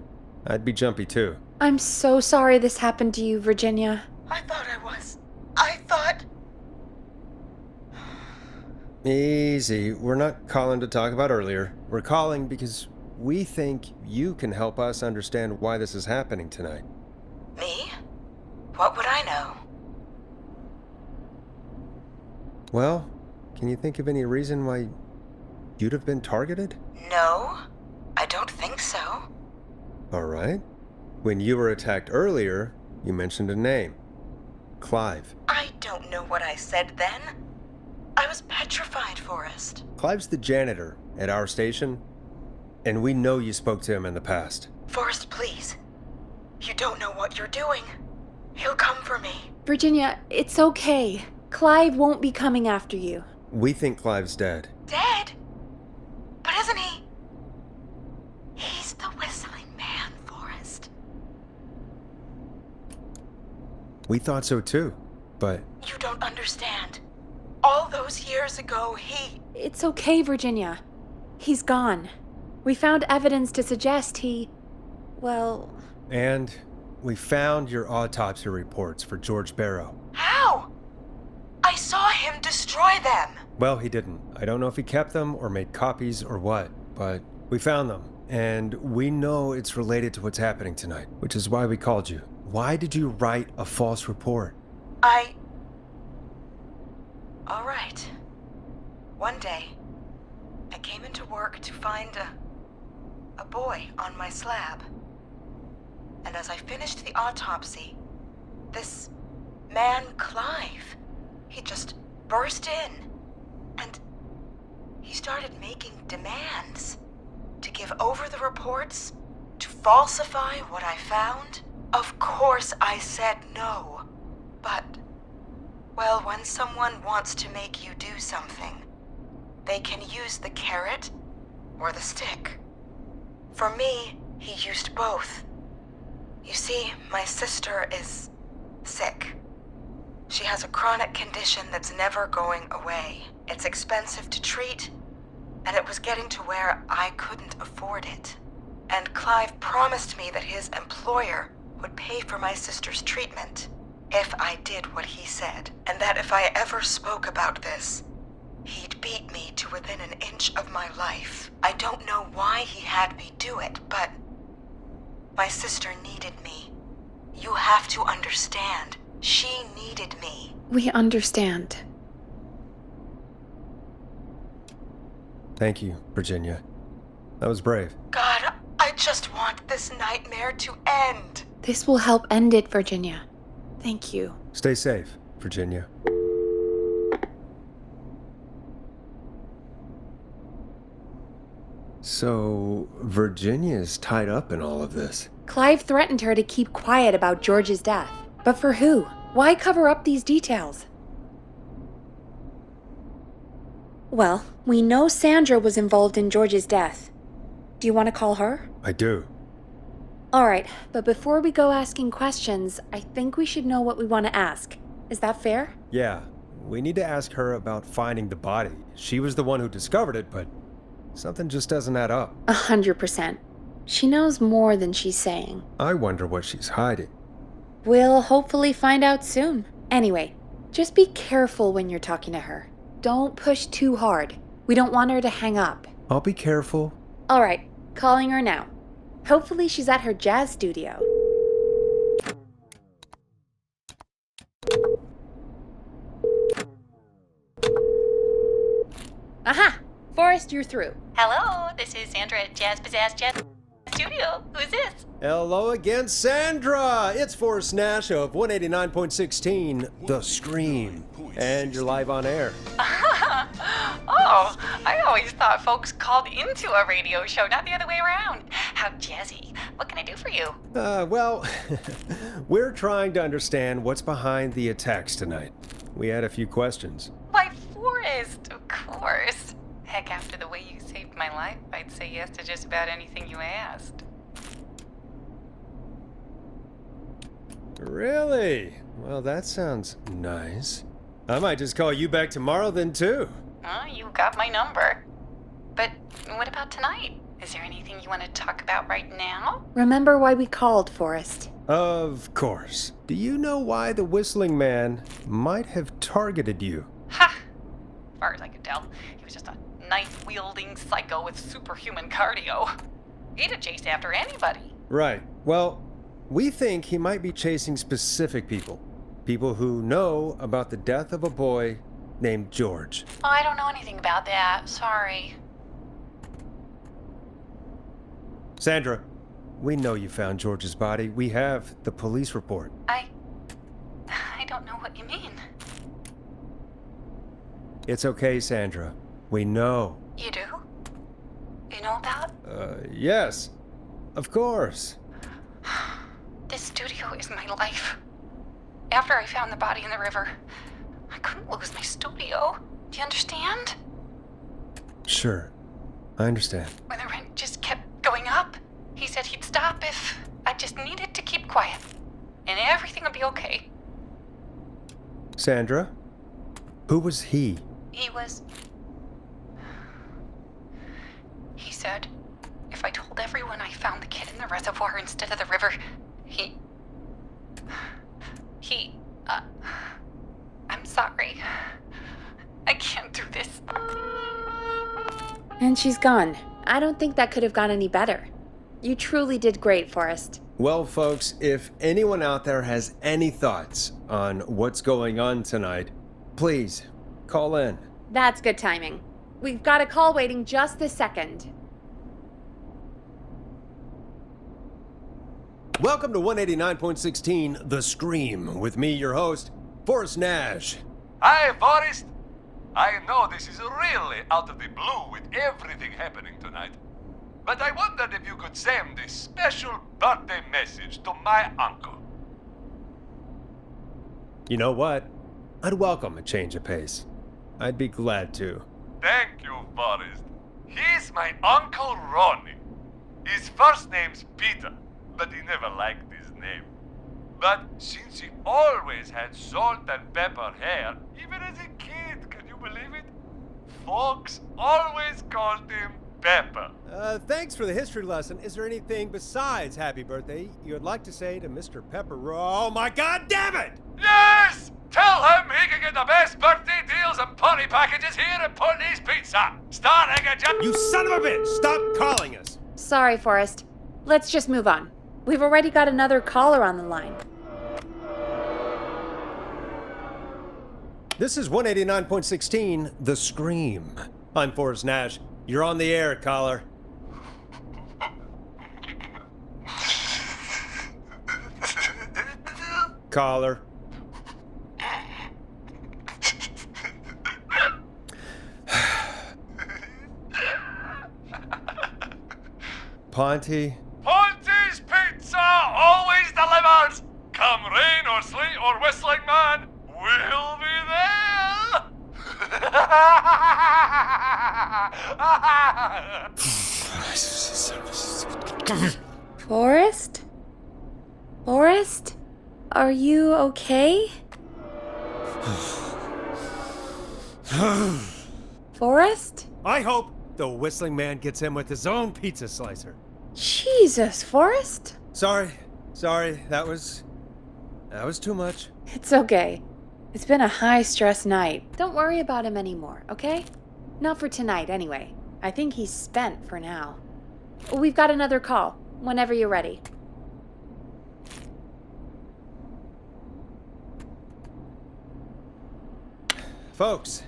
I'd be jumpy too. I'm so sorry this happened to you, Virginia. I thought I was. I thought. Easy. We're not calling to talk about earlier. We're calling because we think you can help us understand why this is happening tonight. Me? What would I know? Well, can you think of any reason why you'd have been targeted? No, I don't think so. All right. When you were attacked earlier, you mentioned a name. Clive. I don't know what I said then. I was petrified, Forrest. Clive's the janitor at our station, and we know you spoke to him in the past. Forrest, please. You don't know what you're doing. He'll come for me. Virginia, it's okay. Clive won't be coming after you. We think Clive's dead. Dead? But isn't he? He's the whistling man, Forrest. We thought so too, but You don't understand. All those years ago, he... It's okay, Virginia. He's gone. We found evidence to suggest well... And we found your autopsy reports for George Barrow. How? I saw him destroy them. Well, he didn't. I don't know if he kept them or made copies or what, but we found them. And we know it's related to what's happening tonight, which is why we called you. Why did you write a false report? All right. One day, I came into work to find a boy on my slab. And as I finished the autopsy, this man, Clive, he just burst in. And he started making demands to give over the reports, to falsify what I found. Of course I said no. But, well, when someone wants to make you do something, they can use the carrot or the stick. For me, he used both. You see, my sister is sick. She has a chronic condition that's never going away. It's expensive to treat, and it was getting to where I couldn't afford it. And Clive promised me that his employer would pay for my sister's treatment if I did what he said, and that if I ever spoke about this, he'd beat me to within an inch of my life. I don't know why he had me do it, but my sister needed me. You have to understand. She needed me. We understand. Thank you, Virginia. That was brave. God, I just want this nightmare to end. This will help end it, Virginia. Thank you. Stay safe, Virginia. So, Virginia's tied up in all of this. Clive threatened her to keep quiet about George's death. But for who? Why cover up these details? Well, we know Sandra was involved in George's death. Do you want to call her? I do. Alright, but before we go asking questions, I think we should know what we want to ask. Is that fair? Yeah, we need to ask her about finding the body. She was the one who discovered it, but something just doesn't add up. 100%. She knows more than she's saying. I wonder what she's hiding. We'll hopefully find out soon. Anyway, just be careful when you're talking to her. Don't push too hard. We don't want her to hang up. I'll be careful. Alright, calling her now. Hopefully she's at her jazz studio. Aha! Forrest, you're through. Hello, this is Sandra at Jazz Pizzazz Jazz Studio. Who's this? Hello again, Sandra! It's Forrest Nash of 189.16, The Scream. And you're live on air. Oh, I always thought folks called into a radio show, not the other way around. How jazzy. What can I do for you? Well, we're trying to understand what's behind the attacks tonight. We had a few questions. Why, Forrest, of course. Heck, after the way you saved my life, I'd say yes to just about anything you asked. Really? Well, that sounds nice. I might just call you back tomorrow then, too. You got my number. But what about tonight? Is there anything you want to talk about right now? Remember why we called, Forrest. Of course. Do you know why the Whistling Man might have targeted you? Ha! As far as I could tell, he was just a knife-wielding psycho with superhuman cardio. He'd have chased after anybody. Right. Well, we think he might be chasing specific people. People who know about the death of a boy named George. Oh, I don't know anything about that. Sorry. Sandra, we know you found George's body. We have the police report. I don't know what you mean. It's okay, Sandra. We know. You do? You know about? Yes. Of course. This studio is my life. After I found the body in the river, I couldn't lose my studio. Do you understand? Sure. I understand. When the rent just kept going up, he said he'd stop if I just needed to keep quiet. And everything would be okay. Sandra? Who was he? He said if I told everyone I found the kid in the reservoir instead of the river, I'm sorry. I can't do this. And she's gone. I don't think that could have gone any better. You truly did great, Forrest. Well, folks, if anyone out there has any thoughts on what's going on tonight, please call in. That's good timing. We've got a call waiting just this second. Welcome to 189.16, The Scream, with me, your host, Forrest Nash. Hi, Forrest. I know this is really out of the blue with everything happening tonight, but I wondered if you could send this special birthday message to my uncle. You know what? I'd welcome a change of pace. I'd be glad to. Thank you, Forrest. He's my Uncle Ronnie. His first name's Peter, but he never liked his name. But since he always had salt and pepper hair, even as a kid, can you believe it? Folks always called him Pepper. Thanks for the history lesson. Is there anything besides happy birthday you would like to say to Mr. Pepper? Oh my god damn it! Yes! Tell him he can get the best birthday deals and party packages here at Putney's Pizza. Starting at just... You son of a bitch! Stop calling us! Sorry, Forrest. Let's just move on. We've already got another caller on the line. This is 189.16, The Scream. I'm Forrest Nash. You're on the air, caller. Caller. Ponty. Ponty's Pizza always delivers. Come rain or sleet or whistling man, we'll be there. Forrest? Forrest? Are you okay? Forrest? I hope the Whistling Man gets in with his own pizza slicer. Jesus, Forrest? Sorry, that was too much. It's okay. It's been a high-stress night. Don't worry about him anymore, okay? Not for tonight, anyway. I think he's spent for now. We've got another call, whenever you're ready. Folks,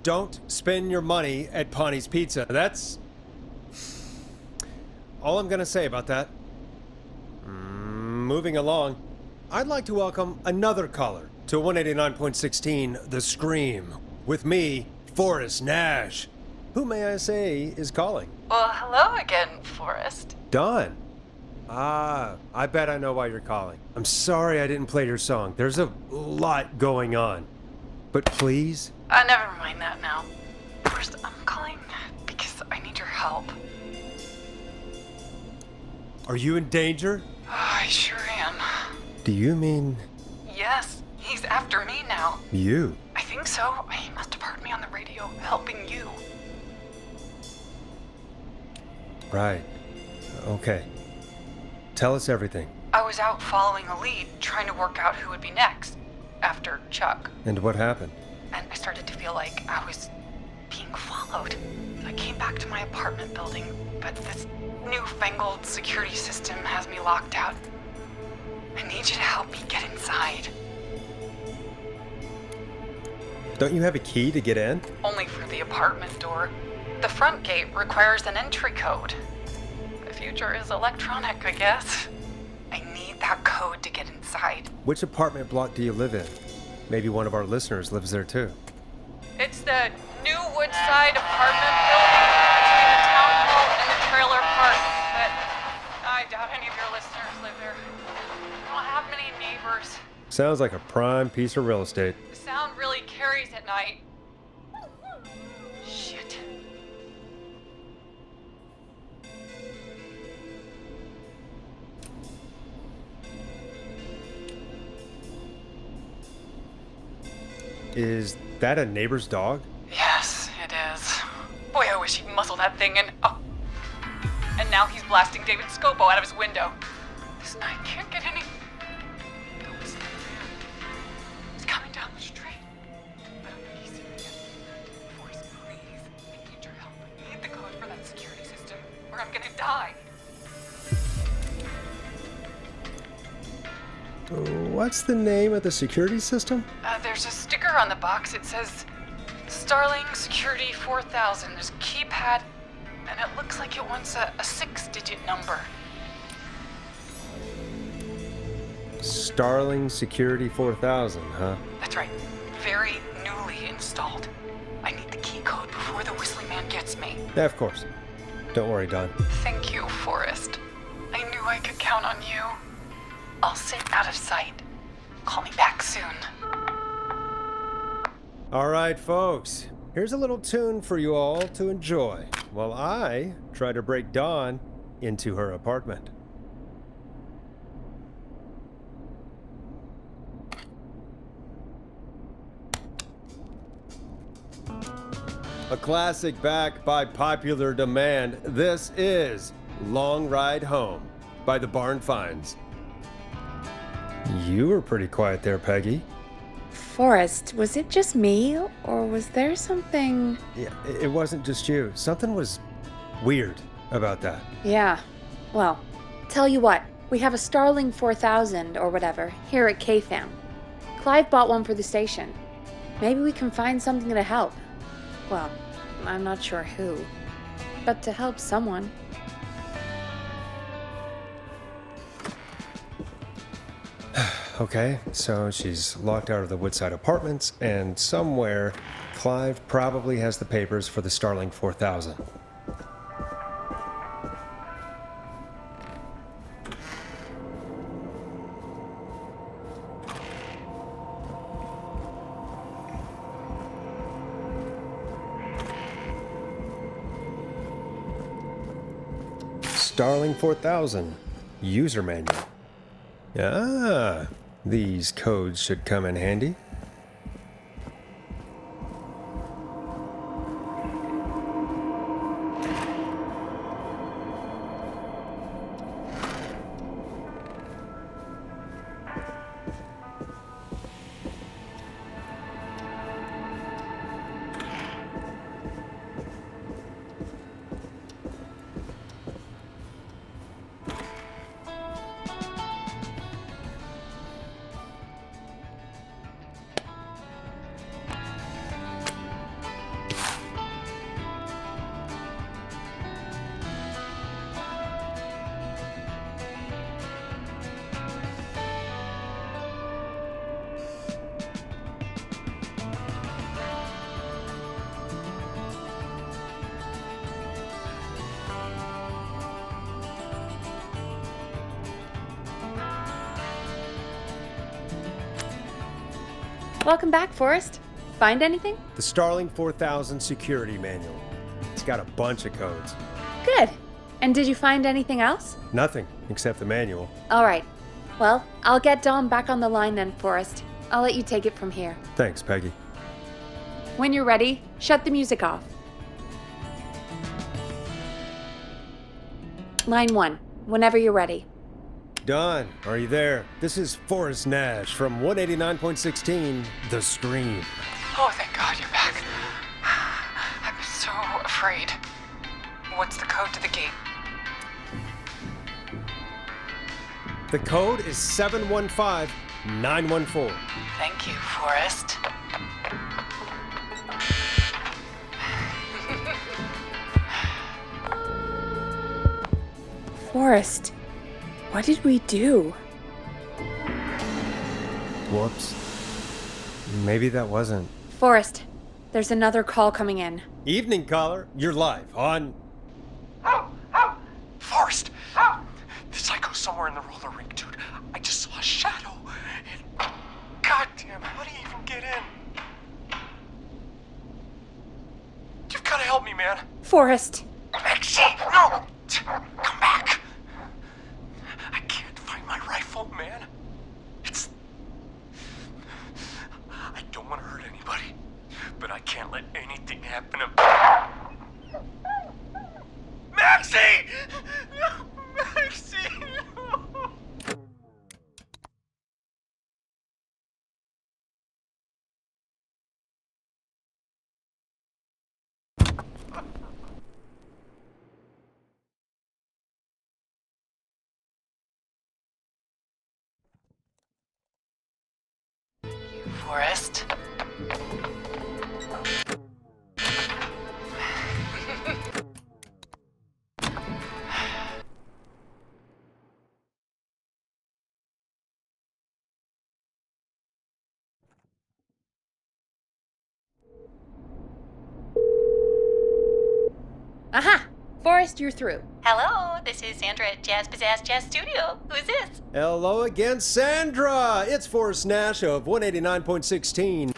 don't spend your money at Pawnee Pizza. That's all I'm gonna say about that. Moving along, I'd like to welcome another caller to 189.16 The Scream with me, Forrest Nash. Who may I say is calling? Well, hello again, Forrest. Don. I bet I know why you're calling. I'm sorry I didn't play your song. There's a lot going on. But please? Never mind that now. First, I'm calling because I need your help. Are you in danger? I sure am. Do you mean Yes, he's after me now. you? I think so. He must have heard me on the radio helping you. Right. Okay. Tell us everything. I was out following a lead, trying to work out who would be next after Chuck. And what happened? And I started to feel like I was being followed. I came back to my apartment building, but this newfangled security system has me locked out. I need you to help me get inside. Don't you have a key to get in? Only for the apartment door. The front gate requires an entry code. The future is electronic, I guess. I need that code to get inside. Which apartment block do you live in? Maybe one of our listeners lives there too. It's the new Woodside apartment building between the town hall and the trailer park. But I doubt any of your listeners live there. I don't have many neighbors. Sounds like a prime piece of real estate. The sound really carries at night. Shit. Is that a neighbor's dog? Yes, it is. Boy, I wish he'd muzzle that thing and... Oh. And now he's blasting David Scopo out of his window. This night can't get any... Don't listen to him. He's coming down the street. I don't think he's serious. Forrest, please. I need your help. I need the code for that security system, or I'm gonna die. What's the name of the security system? There's a sticker on the box. It says Starling Security 4000. There's a keypad, and it looks like it wants a 6-digit number. Starling Security 4000, huh? That's right. Very newly installed. I need the key code before the Whistling Man gets me. Yeah, of course. Don't worry, Don. Thank you, Forrest. I knew I could count on you. I'll sit out of sight. Call me back soon. All right, folks. Here's a little tune for you all to enjoy while I try to break Dawn into her apartment. A classic back by popular demand. This is Long Ride Home by the Barn Finds. You were pretty quiet there, Peggy. Forrest, was it just me, or was there something... Yeah, it wasn't just you. Something was weird about that. Yeah. Well, tell you what, we have a Starling 4000 or whatever here at KFAM. Clive bought one for the station. Maybe we can find something to help. Well, I'm not sure who, but to help someone. Okay, so she's locked out of the Woodside Apartments, and somewhere Clive probably has the papers for the Starling 4000. Starling 4000 user manual. Ah, these codes should come in handy. Welcome back, Forrest. Find anything? The Starling 4000 security manual. It's got a bunch of codes. Good. And did you find anything else? Nothing except the manual. All right. Well, I'll get Dom back on the line then, Forrest. I'll let you take it from here. Thanks, Peggy. When you're ready, shut the music off. Line 1, whenever you're ready. Don, are you there? This is Forrest Nash from 189.16, The Scream. Oh, thank God you're back. I was so afraid. What's the code to the gate? The code is 715914. Thank you, Forrest. Forrest, what did we do? Whoops. Maybe that wasn't. Forrest, there's another call coming in. Evening, caller. You're live on... Forrest! The psycho's somewhere in the roller rink, dude. I just saw a shadow. And... Goddamn, how do you even get in? You've gotta help me, man. Forrest. Maxie, no! Come back! I can't find my rifle, man. It's... I don't want to hurt anybody, but I can't let anything happen to... Maxie! No, Maxie! No. Forrest. Aha! Forrest, you're through. Hello, this is Sandra at Jazz Pizzazz Jazz Studio. Who's this? Hello again, Sandra! It's Forrest Nash of 189.16,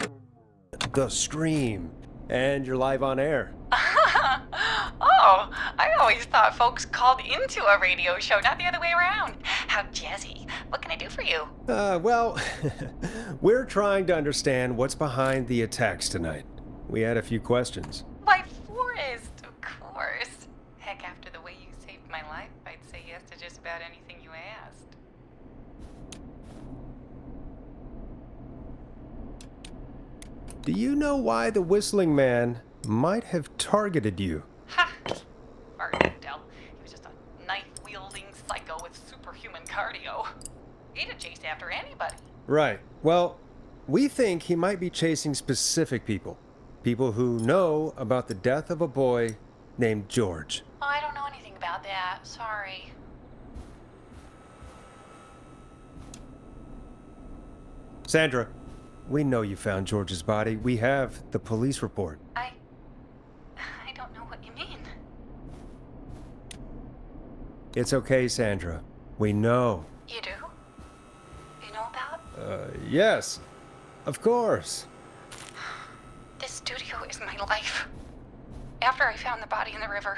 The Scream. And you're live on air. Oh, I always thought folks called into a radio show, not the other way around. How jazzy. What can I do for you? Well, we're trying to understand what's behind the attacks tonight. We had a few questions. Why, Forrest, of course. Heck, after the way you saved my life, I'd say yes to just about anything you asked. Do you know why the Whistling Man might have targeted you? Ha! Pardon, Dell. He was just a knife-wielding psycho with superhuman cardio. He'd have chased after anybody. Right. Well, we think he might be chasing specific people. People who know about the death of a boy named George. Oh, I don't know anything about that. Sorry. Sandra, we know you found George's body. We have the police report. I don't know what you mean. It's okay, Sandra. We know. You do? You know about? Yes. Of course. This studio is my life. After I found the body in the river,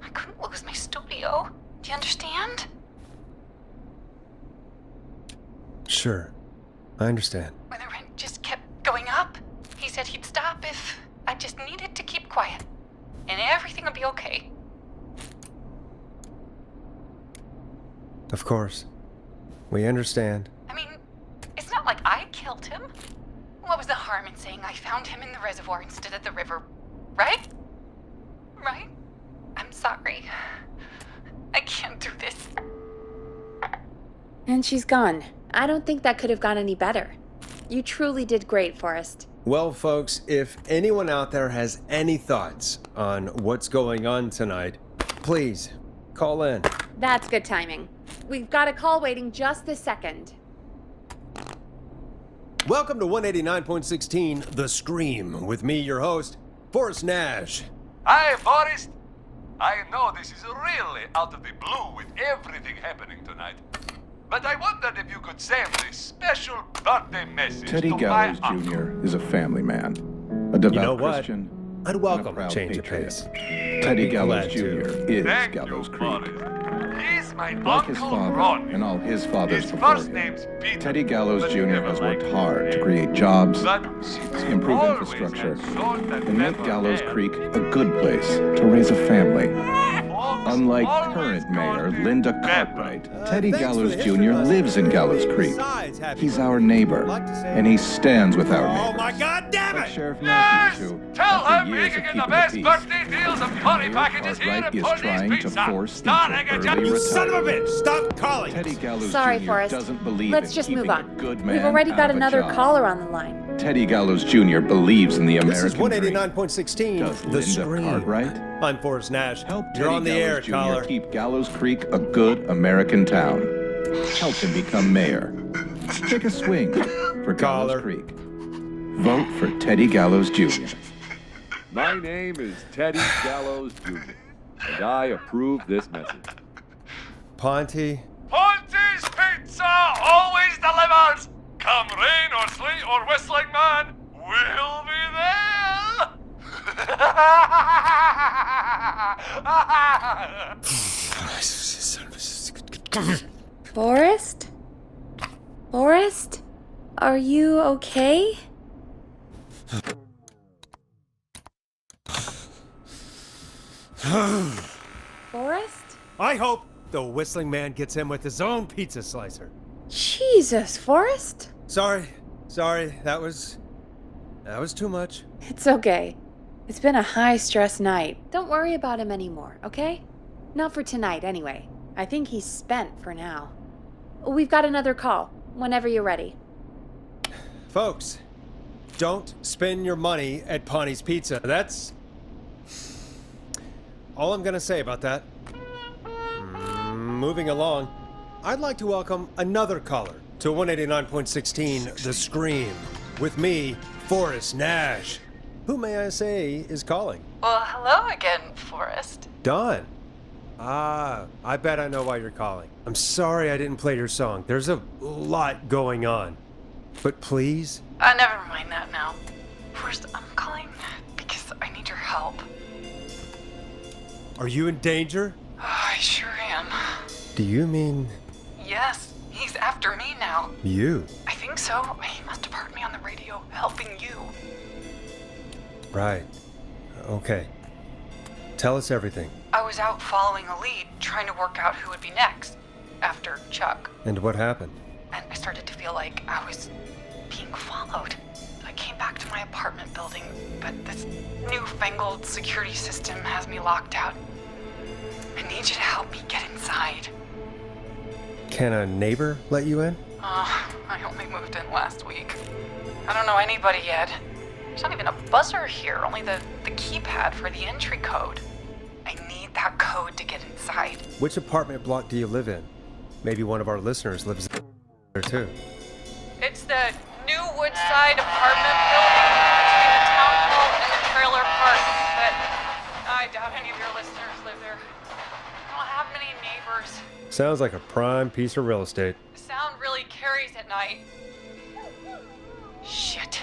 I couldn't lose my studio. Do you understand? Sure. I understand. When the rent just kept going up, he said he'd stop if I just needed to keep quiet. And everything would be okay. Of course. We understand. I mean, it's not like I killed him. What was the harm in saying I found him in the reservoir instead of the river? Right? Right? I'm sorry. I can't do this. And she's gone. I don't think that could have gone any better. You truly did great, Forrest. Well, folks, if anyone out there has any thoughts on what's going on tonight, please call in. That's good timing. We've got a call waiting just this second. Welcome to 189.16 The Scream with me, your host, Forrest Nash. Hi, Forrest. I know this is really out of the blue with everything happening tonight. But I wondered if you could send this special birthday message Teddy to Gallows my aunt. Jr. is a family man, a devout You know what? Christian, I'd and a welcome a proud change of patriot. pace. Teddy be Gallows glad Jr. to. is Thank Gallows you, Creek. Forrest. He's my Like his Uncle father Ronnie. and all his fathers His before first him, name's Peter. Teddy Gallows but he Jr. never has worked liked hard to the create name. jobs, But since improve always infrastructure, had salt and make pepper Gallows hair, Creek a good place to raise a family. folks Unlike always current called Mayor him Linda Pepper. Cartwright, Teddy thanks for Gallows the Jr. intro, lives in Gallows Creek. Besides, happy He's birthday. our neighbor, I'd like to say- and he stands with our Oh neighbors. my God, damn Like it! Sheriff Yes! Matthews, who, Tell after him years he of can get keeping the the best peace, birthday deals and party Mayor packages here Cartwright at is Ponies trying to Pizza. force Starting into at early just You son of a retirement. bitch! Stop calling! Teddy Gallows Sorry, Jr. Forrest. doesn't believe Let's in just keeping move on. a good man We've already out got of a another job. caller on the line. Teddy Gallows Jr. believes in the This is American dream. 189.16 Does The Linda Scream. Cartwright I'm Forrest Nash. help You're Teddy on the Gallows air, Jr. caller. keep Gallows Creek a good American town? Help him become mayor. Take a swing for Caller. Gallows Creek. Vote for Teddy Gallows Jr. My name is Teddy Gallows Jr., and I approve this message. Ponty. Ponty's Pizza always delivers. Come rain or sleet or whistling man, we'll be there. Forrest? Forrest? Are you okay? Forrest? I hope the whistling man gets him with his own pizza slicer. Jesus, Forrest? Sorry, that was too much. It's okay. It's been a high-stress night. Don't worry about him anymore, okay? Not for tonight, anyway. I think he's spent for now. We've got another call, whenever you're ready. Folks, don't spend your money at Ponty's Pizza. That's all I'm gonna say about that. Moving along, I'd like to welcome another caller to 189.16 The Scream with me, Forrest Nash. Who may I say is calling? Well, hello again, Forrest. Don. I bet I know why you're calling. I'm sorry I didn't play your song. There's a lot going on. But please, Never mind that now. Forrest, I'm calling because I need your help. are you in danger? I sure am. Do you mean Yes, he's after me now. you? I think so. He must have heard me on the radio helping you. Right. Okay. Tell us everything. I was out following a lead, trying to work out who would be next after Chuck. And what happened? And I started to feel like I was being followed. I came back to my apartment building, but this newfangled security system has me locked out. I need you to help me get inside. Can a neighbor let you in? I only moved in last week. I don't know anybody yet. There's not even a buzzer here, only the keypad for the entry code. I need that code to get inside. Which apartment block do you live in? Maybe one of our listeners lives there too. It's the new Woodside apartment building between the town hall and the trailer park, but I doubt any of your listeners live there. I don't have many neighbors. Sounds like a prime piece of real estate. The sound really carries at night. Shit.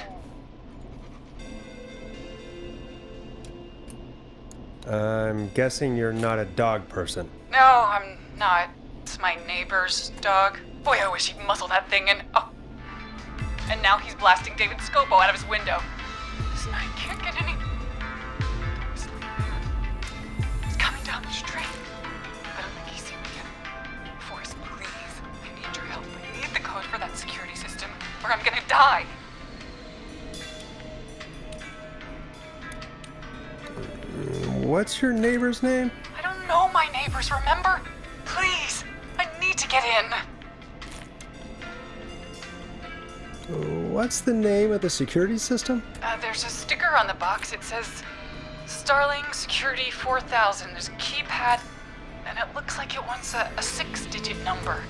I'm guessing you're not a dog person. No, I'm No, it's my neighbor's dog. Boy, I wish he'd muzzle that thing and... Oh. And now he's blasting David Scopo out of his window. Listen, I can't get any... He's coming down the street. I don't think he's seen me yet. Forrest, please. I need your help. I need the code for that security system, or I'm gonna die. What's your neighbor's name? I don't know my neighbors, remember? Please, I need to get in. What's the name of the security system? There's a sticker on the box. It says Starling Security 4000. There's a keypad, and it looks like it wants a 6-digit number.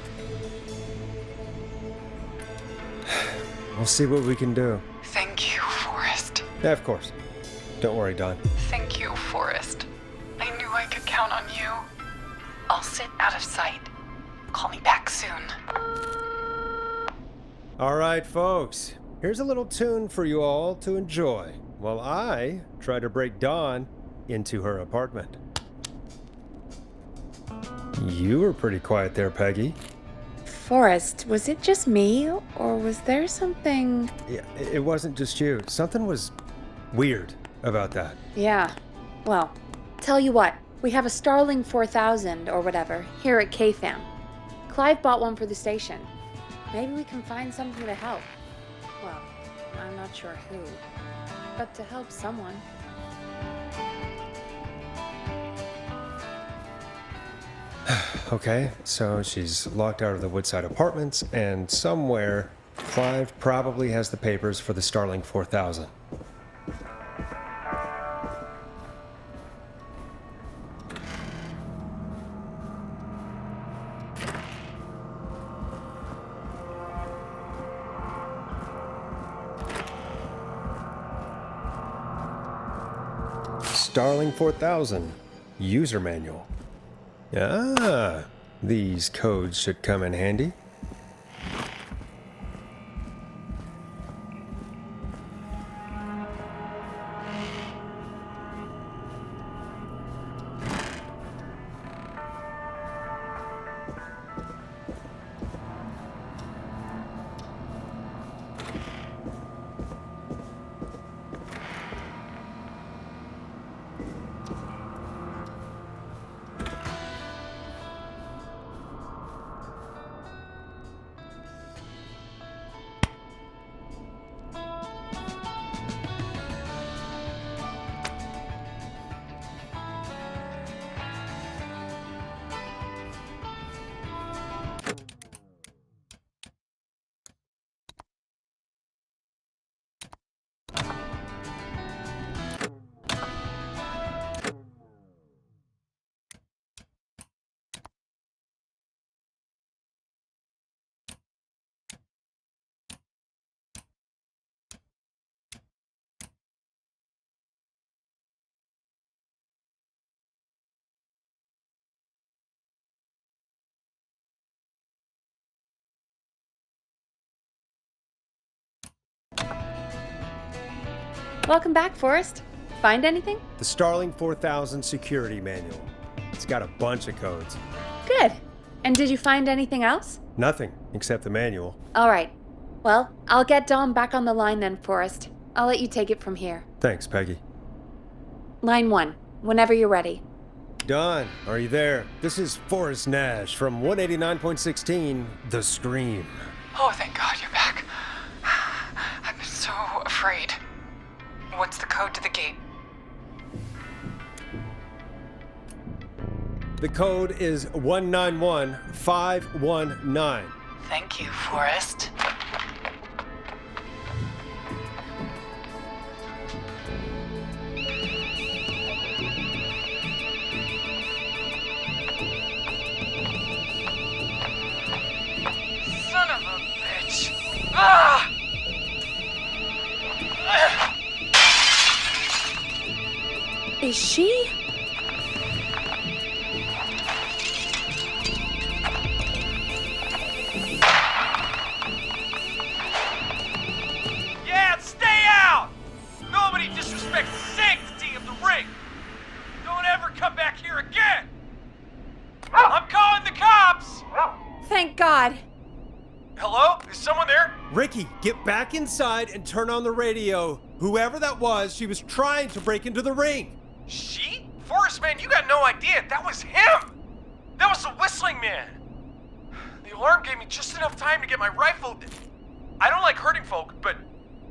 We'll see what we can do. Thank you, Forrest. Yeah, of course. Don't worry, Don. Thank you, Forrest. I knew I could count on you. I'll sit out of sight. Call me back soon. All right, folks. Here's a little tune for you all to enjoy while I try to break Dawn into her apartment. You were pretty quiet there, Peggy. Forrest, was it just me, or was there something... Yeah, it wasn't just you. Something was weird about that. Yeah. Well, tell you what. We have a Starling 4000, or whatever, here at KFAM. Clive bought one for the station. Maybe we can find something to help. Well, I'm not sure who, but to help someone. Okay, so she's locked out of the Woodside Apartments, and somewhere, Clive probably has the papers for the Starling 4000. Starling 4000 user manual. Ah, these codes should come in handy. Welcome back, Forrest. Find anything? The Starling 4000 security manual. It's got a bunch of codes. Good. And did you find anything else? Nothing, except the manual. All right. Well, I'll get Dom back on the line then, Forrest. I'll let you take it from here. Thanks, Peggy. Line 1, whenever you're ready. Don, are you there? This is Forrest Nash from 189.16, The Scream. Oh, thank God you're back. I've been so afraid. What's the code to the gate? The code is 191519. Thank you, Forrest. Son of a bitch. Ah! Is she? Yeah, stay out! Nobody disrespects the sanctity of the ring! Don't ever come back here again! I'm calling the cops! Ricky, get back inside and turn on the radio. Whoever that was, she was trying to break into the ring. She? Forrest, man, you got no idea. That was him. That was the Whistling Man. The alarm gave me just enough time to get my rifle. I don't like hurting folk, but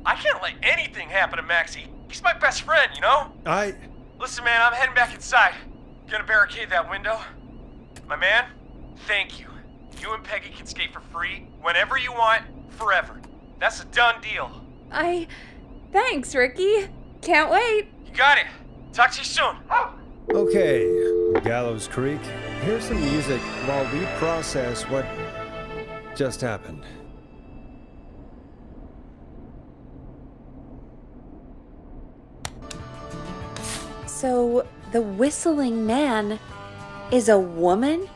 I can't let anything happen to Maxie. He's my best friend, you know? Listen, man, I'm heading back inside. Gonna barricade that window. My man, thank you. You and Peggy can skate for free whenever you want, forever. That's a done deal. Thanks, Ricky. Can't wait. You got it. Talk to you soon. Okay, Gallows Creek, here's some music while we process what just happened. So, the Whistling Man is a woman?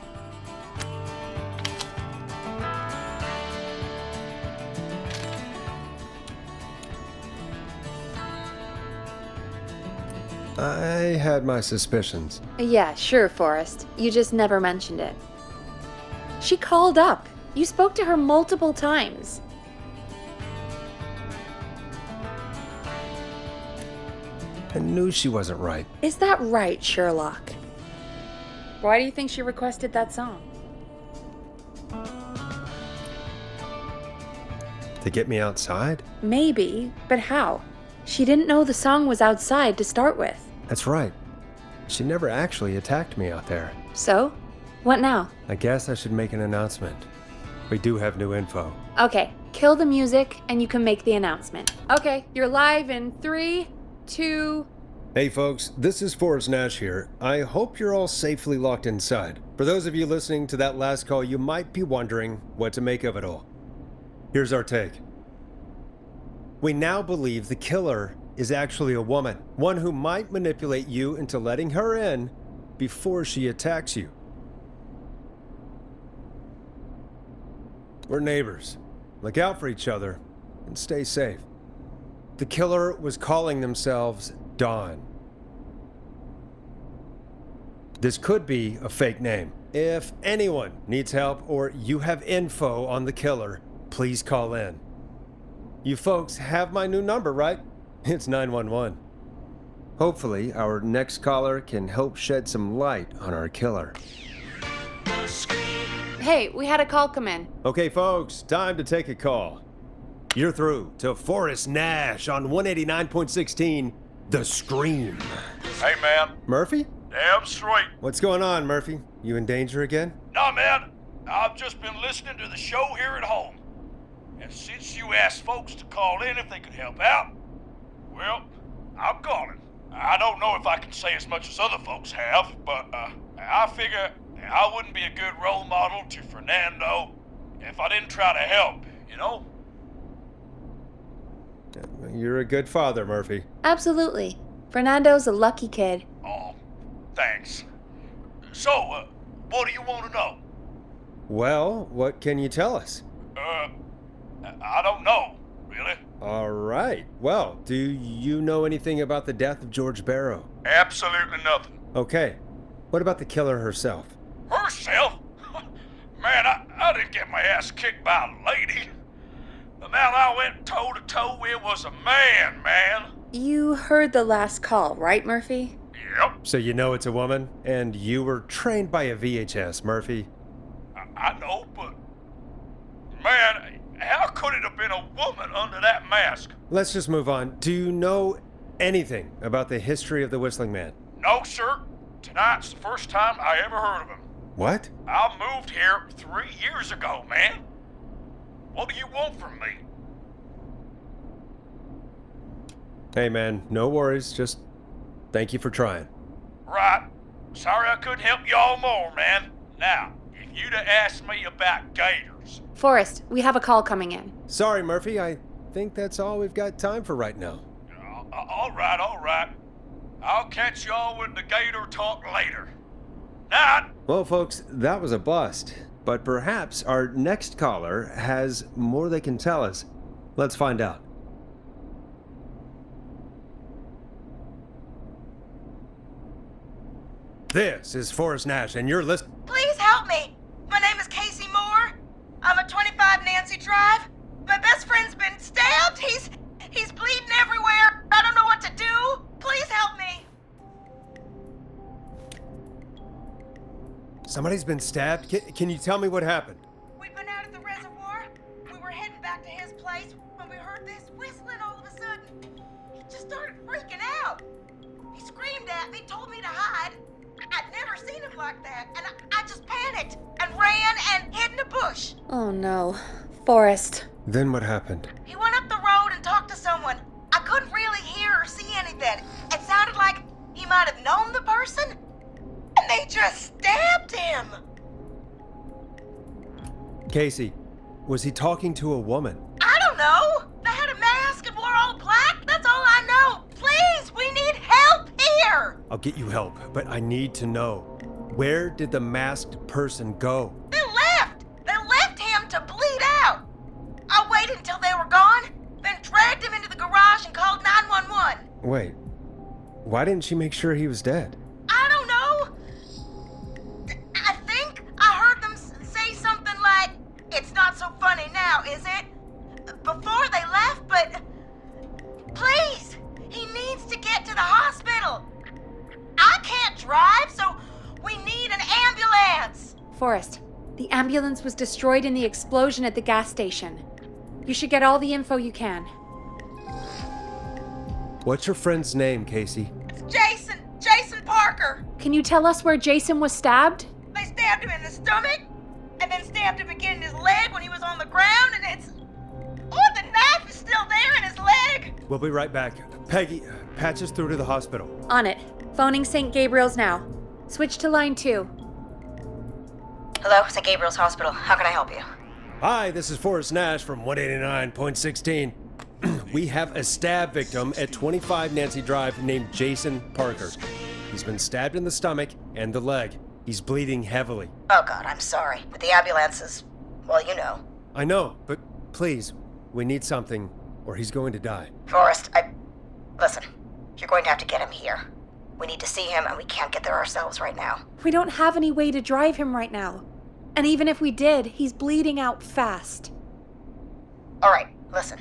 I had my suspicions. Yeah, sure, Forrest. You just never mentioned it. She called up. You spoke to her multiple times. I knew she wasn't right. Is that right, Sherlock? Why do you think she requested that song? To get me outside? Maybe, but how? She didn't know the song was outside to start with. That's right. She never actually attacked me out there. So? What now? I guess I should make an announcement. We do have new info. Okay, kill the music and you can make the announcement. Okay, you're live in 3, 2... Hey folks, this is Forrest Nash here. I hope you're all safely locked inside. For those of you listening to that last call, you might be wondering what to make of it all. Here's our take. We now believe the killer is actually a woman, one who might manipulate you into letting her in before she attacks you. We're neighbors. Look out for each other and stay safe. The killer was calling themselves Dawn. This could be a fake name. If anyone needs help or you have info on the killer, please call in. You folks have my new number, right? It's 911. Hopefully, our next caller can help shed some light on our killer. Hey, we had a call come in. Okay, folks, time to take a call. You're through to Forrest Nash on 189.16, The Scream. Hey, man. Murphy? Damn straight. What's going on, Murphy? You in danger again? Nah, man. I've just been listening to the show here at home. And since you asked folks to call in if they could help out, well, I'm calling. I don't know if I can say as much as other folks have, but I figure I wouldn't be a good role model to Fernando if I didn't try to help, you know? You're a good father, Murphy. Absolutely. Fernando's a lucky kid. Oh, thanks. So, what do you want to know? Well, what can you tell us? I don't know, really. All right. Well, do you know anything about the death of George Barrow? Absolutely nothing. Okay. What about the killer herself? Herself? Man, I didn't get my ass kicked by a lady. The man I went toe-to-toe with was a man. You heard the last call, right, Murphy? Yep. So you know it's a woman, and you were trained by a VHS, Murphy. I know, but... Man, how could it have been a woman under that mask? Let's just move on. Do you know anything about the history of the Whistling Man? No, sir. Tonight's the first time I ever heard of him. What? I moved here 3 years ago, man. What do you want from me? Hey, man, no worries. Just thank you for trying. Right. Sorry I couldn't help y'all more, man. Now, if you'd have asked me about gators... Forrest, we have a call coming in. Sorry, Murphy. I think that's all we've got time for right now. All right. I'll catch y'all with the gator talk later. Night. Well, folks, that was a bust. But perhaps our next caller has more they can tell us. Let's find out. This is Forrest Nash, and you're listening. Please help me. My name is Casey Moore. I'm at 25 Nancy Drive. My best friend's been Somebody's been stabbed? Can you tell me what happened? We'd been out at the reservoir. We were heading back to his place when we heard this whistling all of a sudden. He just started freaking out. He screamed at me, told me to hide. I'd never seen him like that, and I just panicked and ran and hid in a bush. Oh no. Forrest. Then what happened? He went up the road and talked to someone. I couldn't really hear or see anything. It sounded like he might have known the person, and they just stabbed him. Casey, was he talking to a woman? I don't know. They had a mask and wore all black. That's all I know. Please, we need help here. I'll get you help, but I need to know. Where did the masked person go? They left. They left him to bleed out. I waited until they were gone, then dragged him into the garage and called 911. Wait, why didn't she make sure he was dead? I don't know. I think I heard them say something like, "It's not so funny now, is it?" Before they left, but please, he needs to get to the hospital. I can't drive, so we need an ambulance. Forrest, the ambulance was destroyed in the explosion at the gas station. You should get all the info you can. What's your friend's name, Casey? It's Jason Parker. Can you tell us where Jason was stabbed? They stabbed him in the stomach, and then stabbed him again in his leg when he was on the ground, and it's... Oh, the knife is still there in his leg. We'll be right back. Peggy, patch us through to the hospital. On it. Phoning St. Gabriel's now. Switch to line 2. Hello, St. Gabriel's Hospital. How can I help you? Hi, this is Forrest Nash from 189.16. We have a stab victim at 25 Nancy Drive named Jason Parker. He's been stabbed in the stomach and the leg. He's bleeding heavily. Oh, God, I'm sorry. But the ambulances, well, you know. I know, but please, we need something, or he's going to die. Forrest, Listen, you're going to have to get him here. We need to see him, and we can't get there ourselves right now. We don't have any way to drive him right now. And even if we did, he's bleeding out fast. All right, listen.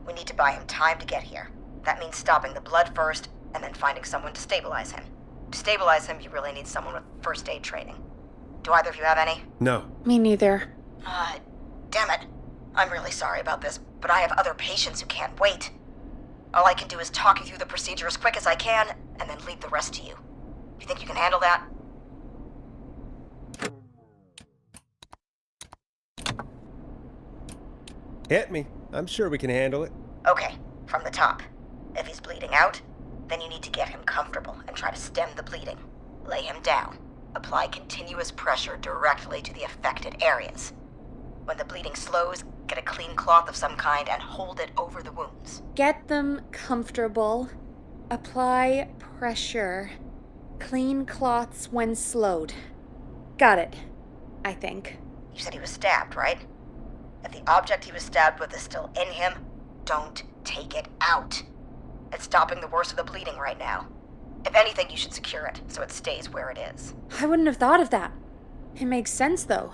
We need to buy him time to get here. That means stopping the blood first, and then finding someone to stabilize him. To stabilize him, you really need someone with first aid training. Do either of you have any? No. Me neither. Damn it. I'm really sorry about this, but I have other patients who can't wait. All I can do is talk you through the procedure as quick as I can, and then leave the rest to you. You think you can handle that? Hit me. I'm sure we can handle it. Okay, from the top. If he's bleeding out, then you need to get him comfortable and try to stem the bleeding. Lay him down. Apply continuous pressure directly to the affected areas. When the bleeding slows, get a clean cloth of some kind and hold it over the wounds. Get them comfortable. Apply pressure. Clean cloths when slowed. Got it, I think. You said he was stabbed, right? If the object he was stabbed with is still in him, don't take it out. It's stopping the worst of the bleeding right now. If anything, you should secure it so it stays where it is. I wouldn't have thought of that. It makes sense, though.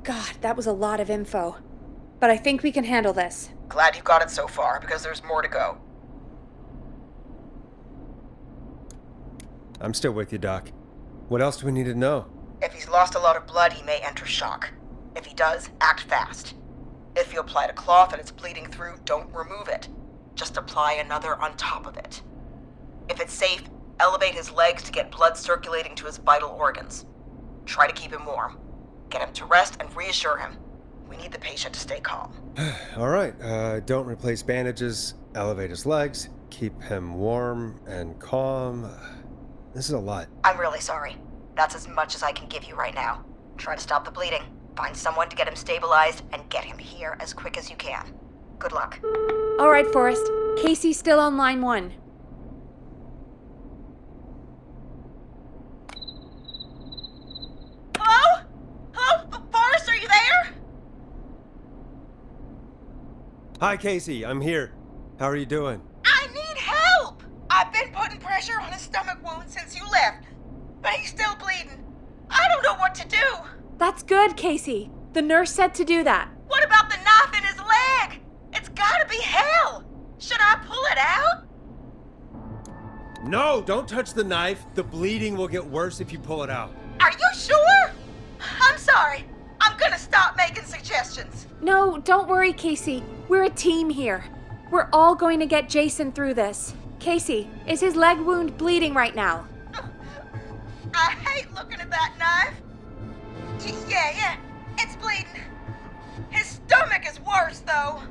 God, that was a lot of info. But I think we can handle this. Glad you got it so far, because there's more to go. I'm still with you, Doc. What else do we need to know? If he's lost a lot of blood, he may enter shock. If he does, act fast. If you applied a cloth and it's bleeding through, don't remove it. Just apply another on top of it. If it's safe, elevate his legs to get blood circulating to his vital organs. Try to keep him warm. Get him to rest and reassure him. We need the patient to stay calm. All right, don't replace bandages, elevate his legs, keep him warm and calm. This is a lot. I'm really sorry. That's as much as I can give you right now. Try to stop the bleeding. Find someone to get him stabilized and get him here as quick as you can. Good luck. All right, Forrest. Casey's still on line 1. Hello? Hello? Forrest, are you there? Hi, Casey. I'm here. How are you doing? I need help! I've been putting pressure on his stomach wound since you left, but he's still bleeding. I don't know what to do. That's good, Casey. The nurse said to do that. What about the knife in his leg? It's gotta be hell. Should I pull it out? No, don't touch the knife. The bleeding will get worse if you pull it out. Are you sure? sorry. I'm gonna stop making suggestions. No, don't worry, Casey. We're a team here. We're all going to get Jason through this. Casey, is his leg wound bleeding right now? I hate looking at that knife. Yeah, it's bleeding. His stomach is worse, though.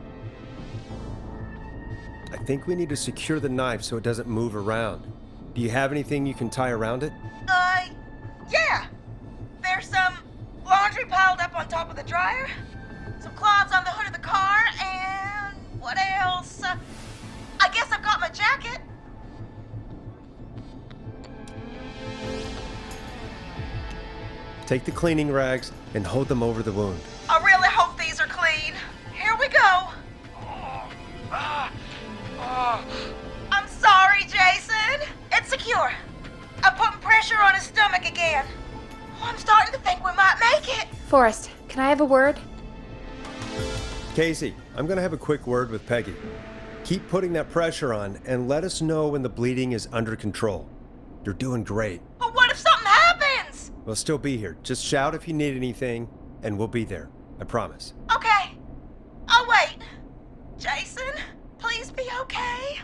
I think we need to secure the knife so it doesn't move around. Do you have anything you can tie around it? Yeah. There's some laundry piled up on top of the dryer, some cloths on the hood of the car, and what else? I guess I've got my jacket. Take the cleaning rags and hold them over the wound. I really hope these are clean. Here we go. I'm sorry, Jason. It's secure. I'm putting pressure on his stomach again. I'm starting to think we might make it. Forrest, can I have a word? Casey, I'm gonna have a quick word with Peggy. Keep putting that pressure on and let us know when the bleeding is under control. You're doing great. But what if something happens? We'll still be here. Just shout if you need anything, and we'll be there. I promise. Okay. I'll wait. Jason, please be okay.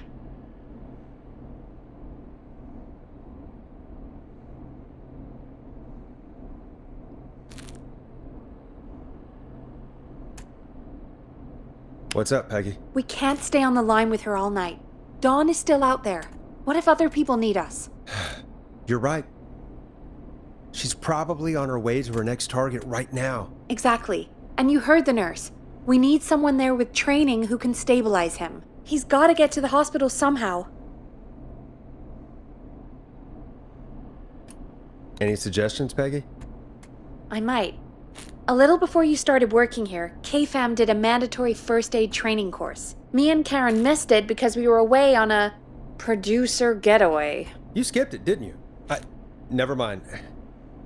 What's up, Peggy? We can't stay on the line with her all night. Dawn is still out there. What if other people need us? You're right. She's probably on her way to her next target right now. Exactly. And you heard the nurse. We need someone there with training who can stabilize him. He's got to get to the hospital somehow. Any suggestions, Peggy? I might. A little before you started working here, KFAM did a mandatory first aid training course. Me and Karen missed it because we were away on a producer getaway. You skipped it, didn't you? Never mind.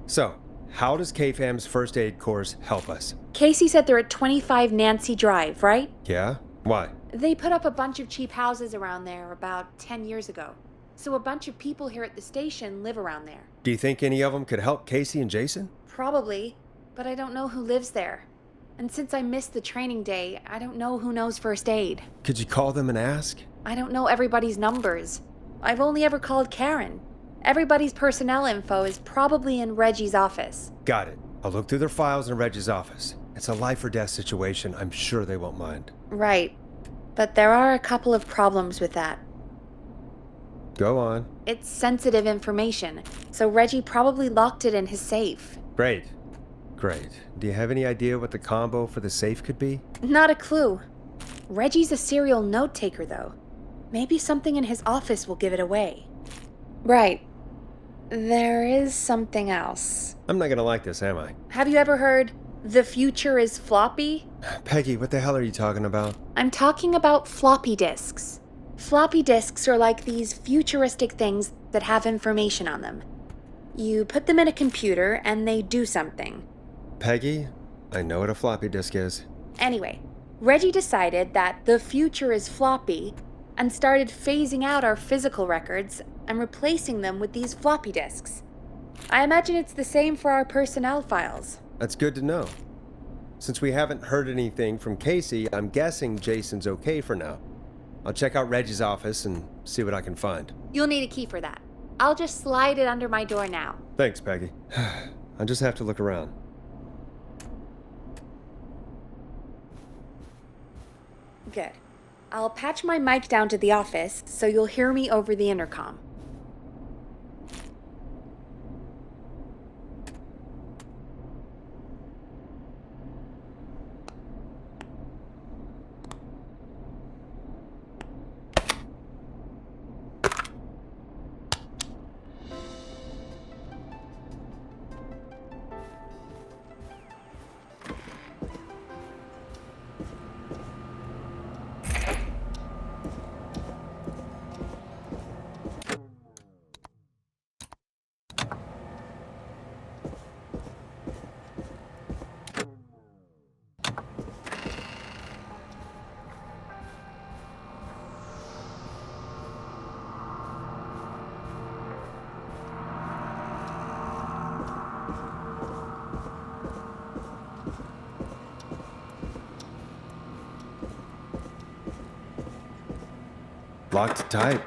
So, how does KFAM's first aid course help us? Casey said they're at 25 Nancy Drive, right? Yeah? Why? They put up a bunch of cheap houses around there about 10 years ago. So a bunch of people here at the station live around there. Do you think any of them could help Casey and Jason? Probably, but I don't know who lives there. And since I missed the training day, I don't know who knows first aid. Could you call them and ask? I don't know everybody's numbers. I've only ever called Karen. Everybody's personnel info is probably in Reggie's office. Got it. I'll look through their files in Reggie's office. It's a life or death situation. I'm sure they won't mind. Right. But there are a couple of problems with that. Go on. It's sensitive information, so Reggie probably locked it in his safe. Great. Do you have any idea what the combo for the safe could be? Not a clue. Reggie's a serial note taker, though. Maybe something in his office will give it away. Right. There is something else. I'm not gonna like this, am I? Have you ever heard, the future is floppy? Peggy, what the hell are you talking about? I'm talking about floppy disks. Floppy disks are like these futuristic things that have information on them. You put them in a computer and they do something. Peggy, I know what a floppy disk is. Anyway, Reggie decided that the future is floppy and started phasing out our physical records and replacing them with these floppy disks. I imagine it's the same for our personnel files. That's good to know. Since we haven't heard anything from Casey, I'm guessing Jason's okay for now. I'll check out Reggie's office and see what I can find. You'll need a key for that. I'll just slide it under my door now. Thanks, Peggy. I'll just have to look around. Good. I'll patch my mic down to the office so you'll hear me over the intercom. Locked tight.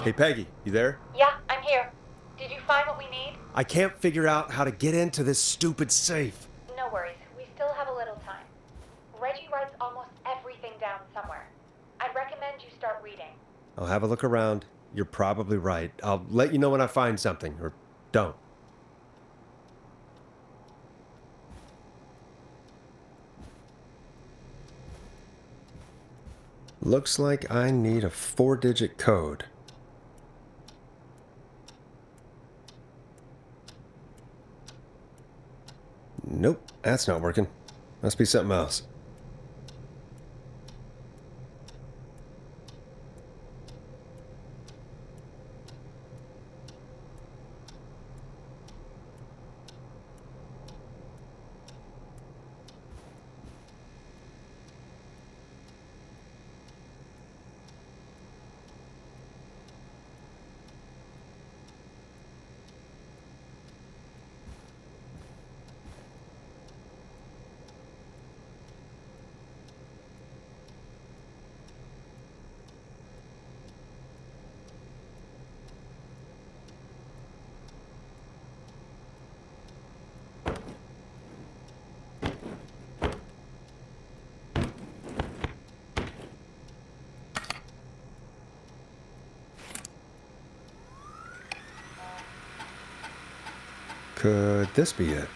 Hey, Peggy, you there? Yeah, I'm here. Did you find what we need? I can't figure out how to get into this stupid safe. No worries. We still have a little time. Reggie writes almost everything down somewhere. I'd recommend you start reading. I'll have a look around. You're probably right. I'll let you know when I find something, or don't. Looks like I need a 4-digit code. Nope, that's not working. Must be something else. Could this be it?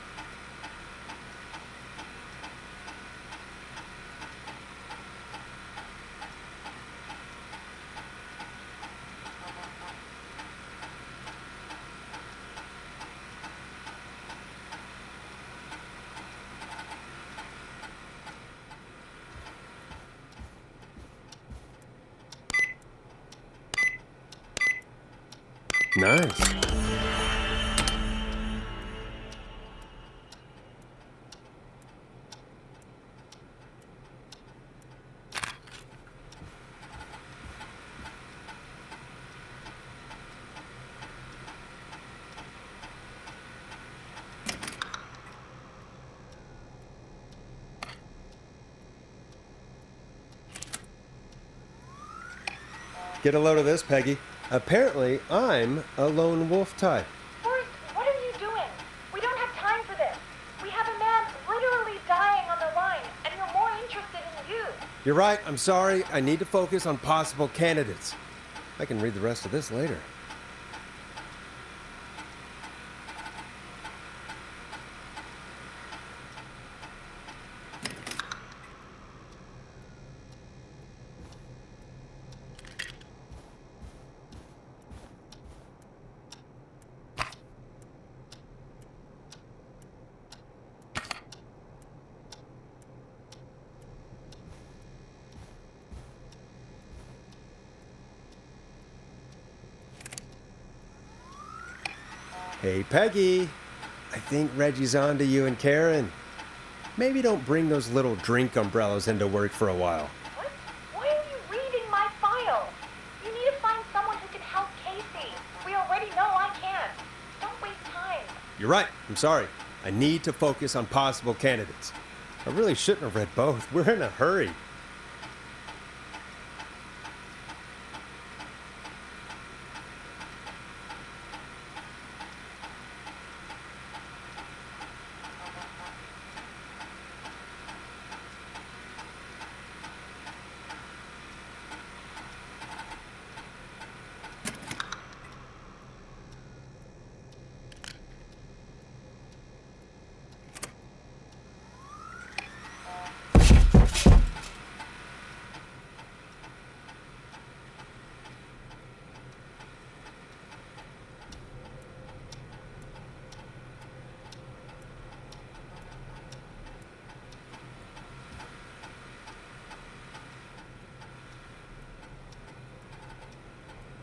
Nice. Get a load of this, Peggy. Apparently, I'm a lone wolf type. Forrest, what are you doing? We don't have time for this. We have a man literally dying on the line, and you're more interested in you. You're right, I'm sorry. I need to focus on possible candidates. I can read the rest of this later. Hey, Peggy. I think Reggie's on to you and Karen. Maybe don't bring those little drink umbrellas into work for a while. What? Why are you reading my file? You need to find someone who can help Casey. We already know I can't. Don't waste time. You're right. I'm sorry. I need to focus on possible candidates. I really shouldn't have read both. We're in a hurry.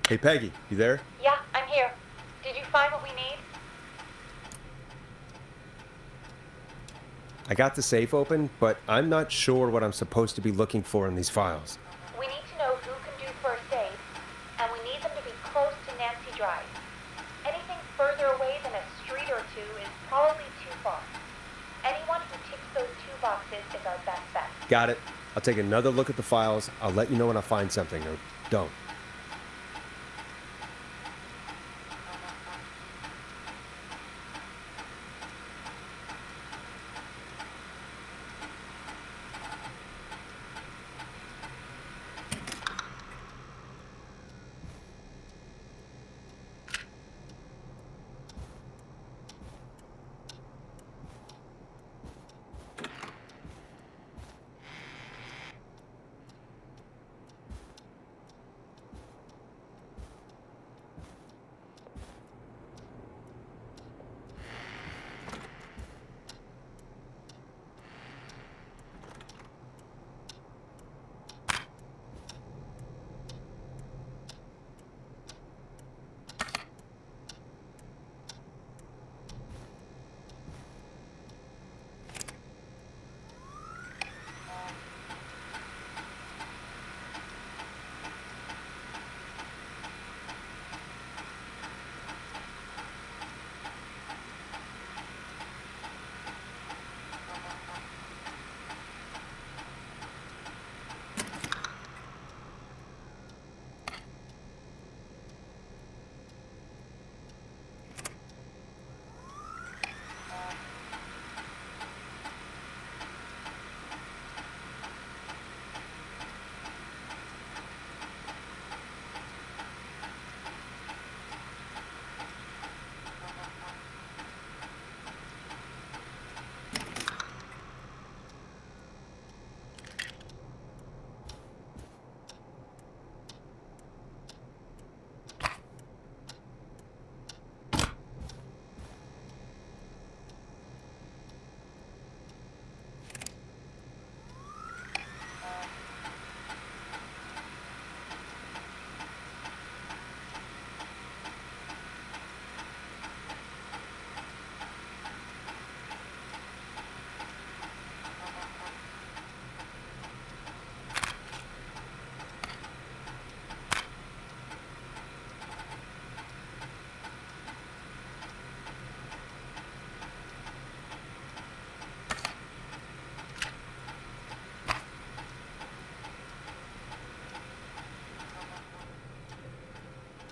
Hey, Peggy, you there? Yeah, I'm here. Did you find what we need? I got the safe open, but I'm not sure what I'm supposed to be looking for in these files. We need to know who can do first aid, and we need them to be close to Nancy Drive. Anything further away than a street or two is probably too far. Anyone who ticks those two boxes is our best bet. Got it. I'll take another look at the files. I'll let you know when I find something, or don't.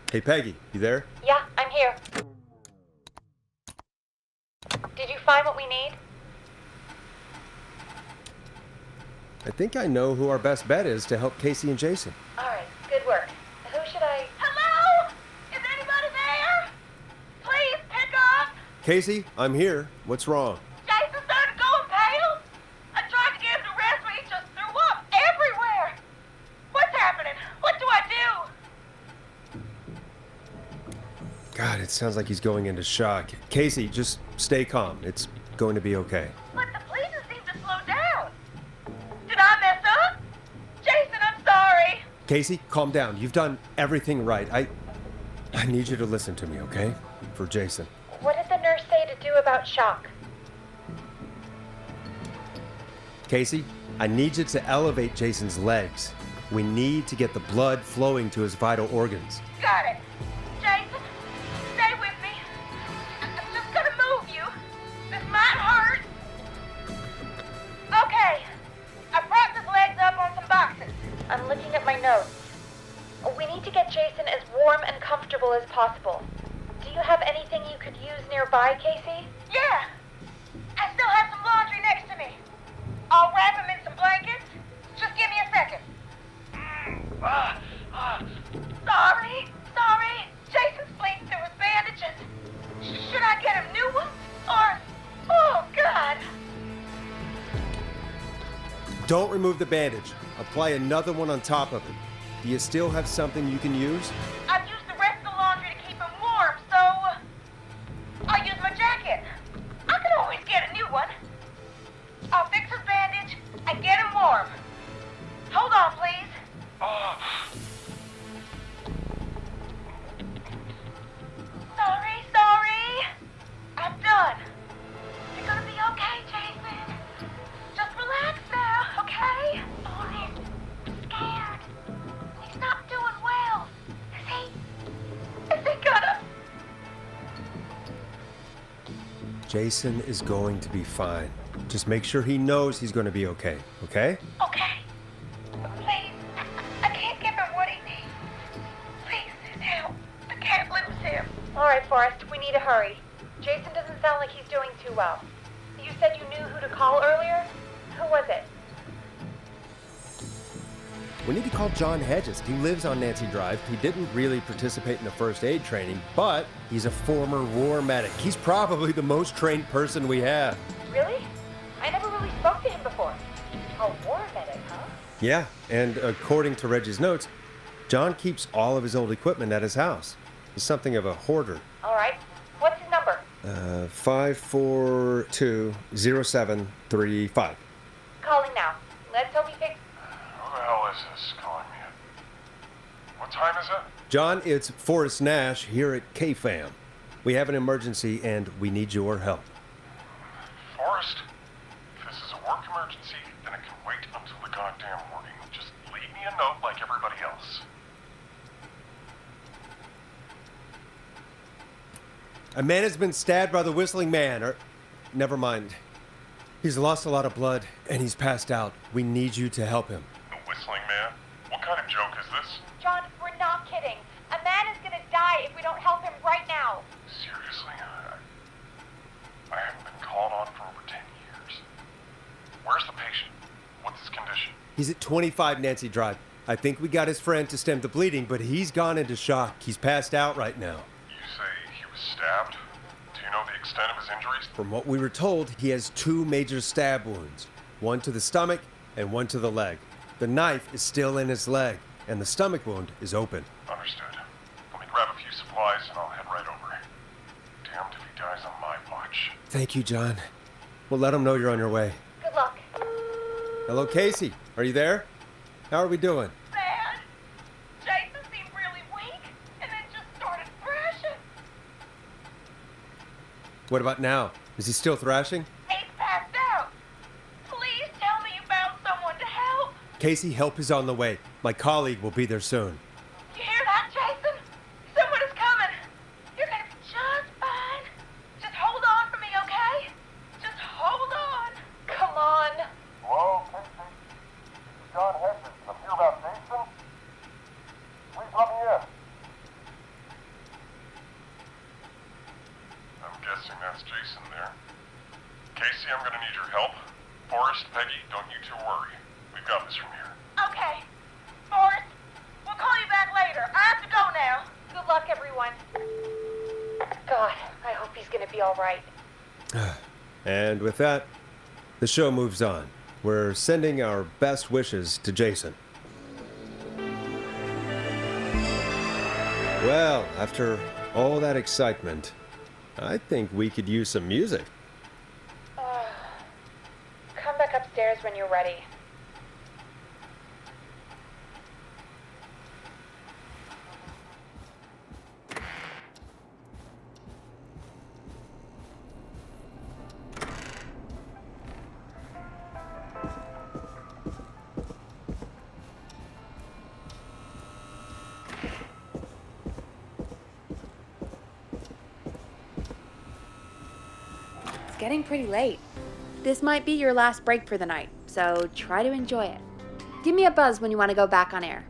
Hey, Peggy, you there? Yeah, I'm here. Did you find what we need? I think I know who our best bet is to help Casey and Jason. All right, good work. Who should I... Hello? Is anybody there? Please pick up. Casey, I'm here. What's wrong? Jason started going pale. I tried to get him to rest, but he just threw up everywhere. What's happening? What do I do? God, it sounds like he's going into shock. Casey, just stay calm. It's going to be okay. But the bleeding seemed to slow down. Did I mess up? Jason, I'm sorry. Casey, calm down. You've done everything right. I need you to listen to me, okay? For Jason. What did the nurse say to do about shock? Casey, I need you to elevate Jason's legs. We need to get the blood flowing to his vital organs. Got it. Jason, stay with me. I'm just gonna move you. This might hurt. Okay. I propped his legs up on some boxes. I'm looking at my notes. We need to get Jason as warm and comfortable as possible. Do you have anything you could use nearby, Casey? Yeah. I still have some laundry next to me. I'll wrap him in some blankets. Just give me a second. Sorry. Jason's bleeding through his bandages. Should I get him new ones? Or... Oh, God. Don't remove the bandage. Apply another one on top of it. Do you still have something you can use? I've used the rest of the laundry to keep him warm, so... I'll use my jacket. I can always get a new one. I'll fix his bandage and get him warm. Hold on, please. Jason is going to be fine. Just make sure he knows he's going to be okay, okay? Okay. Please. I can't give him what he needs. Please, help. I can't lose him. All right, Forrest, we need to hurry. Jason doesn't sound like he's doing too well. You said you knew who to call earlier? Who was it? We need to call John Hedges. He lives on Nancy Drive. He didn't really participate in the first aid training, but he's a former war medic. He's probably the most trained person we have. Really? I never really spoke to him before. A war medic, huh? Yeah, and according to Reggie's notes, John keeps all of his old equipment at his house. He's something of a hoarder. All right. What's his number? 5420735. Calling now. Let's hope he picks. Who the hell is this calling me? What time is it? John, it's Forrest Nash here at KFAM. We have an emergency and we need your help. Forrest? If this is a work emergency, then it can wait until the goddamn morning. Just leave me a note like everybody else. A man has been stabbed by the Whistling Man, or... Never mind. He's lost a lot of blood, and he's passed out. We need you to help him. The Whistling Man? What kind of joke is this? John, we're not kidding. A man is gonna die if we don't help him right now. Seriously? I haven't been called on for over 10 years. Where's the patient? What's his condition? He's at 25 Nancy Drive. I think we got his friend to stem the bleeding, but he's gone into shock. He's passed out right now. You say he was stabbed? Do you know the extent of his injuries? From what we were told, he has 2 major stab wounds. One to the stomach and one to the leg. The knife is still in his leg, and the stomach wound is open. Understood. Let me grab a few supplies and I'll head right over. Damned if he dies on my watch. Thank you, John. We'll let him know you're on your way. Good luck. Hello, Casey. Are you there? How are we doing? Bad. Jason seemed really weak and then just started thrashing. What about now? Is he still thrashing? He's passed out. Please tell me you found someone to help. Casey, help is on the way. My colleague will be there soon. You hear that, Jason? Someone is coming. You're gonna be just fine. Just hold on for me, okay? Just hold on. Come on. Hello, Casey. John Hedges. I'm here about Jason. Please let me in. I'm guessing that's Jason there. Casey, I'm gonna need your help. Forrest, Peggy, don't you two worry. We've got this from here. Okay. Forrest, we'll call you back later. I have to go now. Good luck, everyone. God, I hope he's gonna be all right. And with that, the show moves on. We're sending our best wishes to Jason. Well, after all that excitement, I think we could use some music. Come back upstairs when you're ready. It's getting pretty late. This might be your last break for the night, so try to enjoy it. Give me a buzz when you want to go back on air.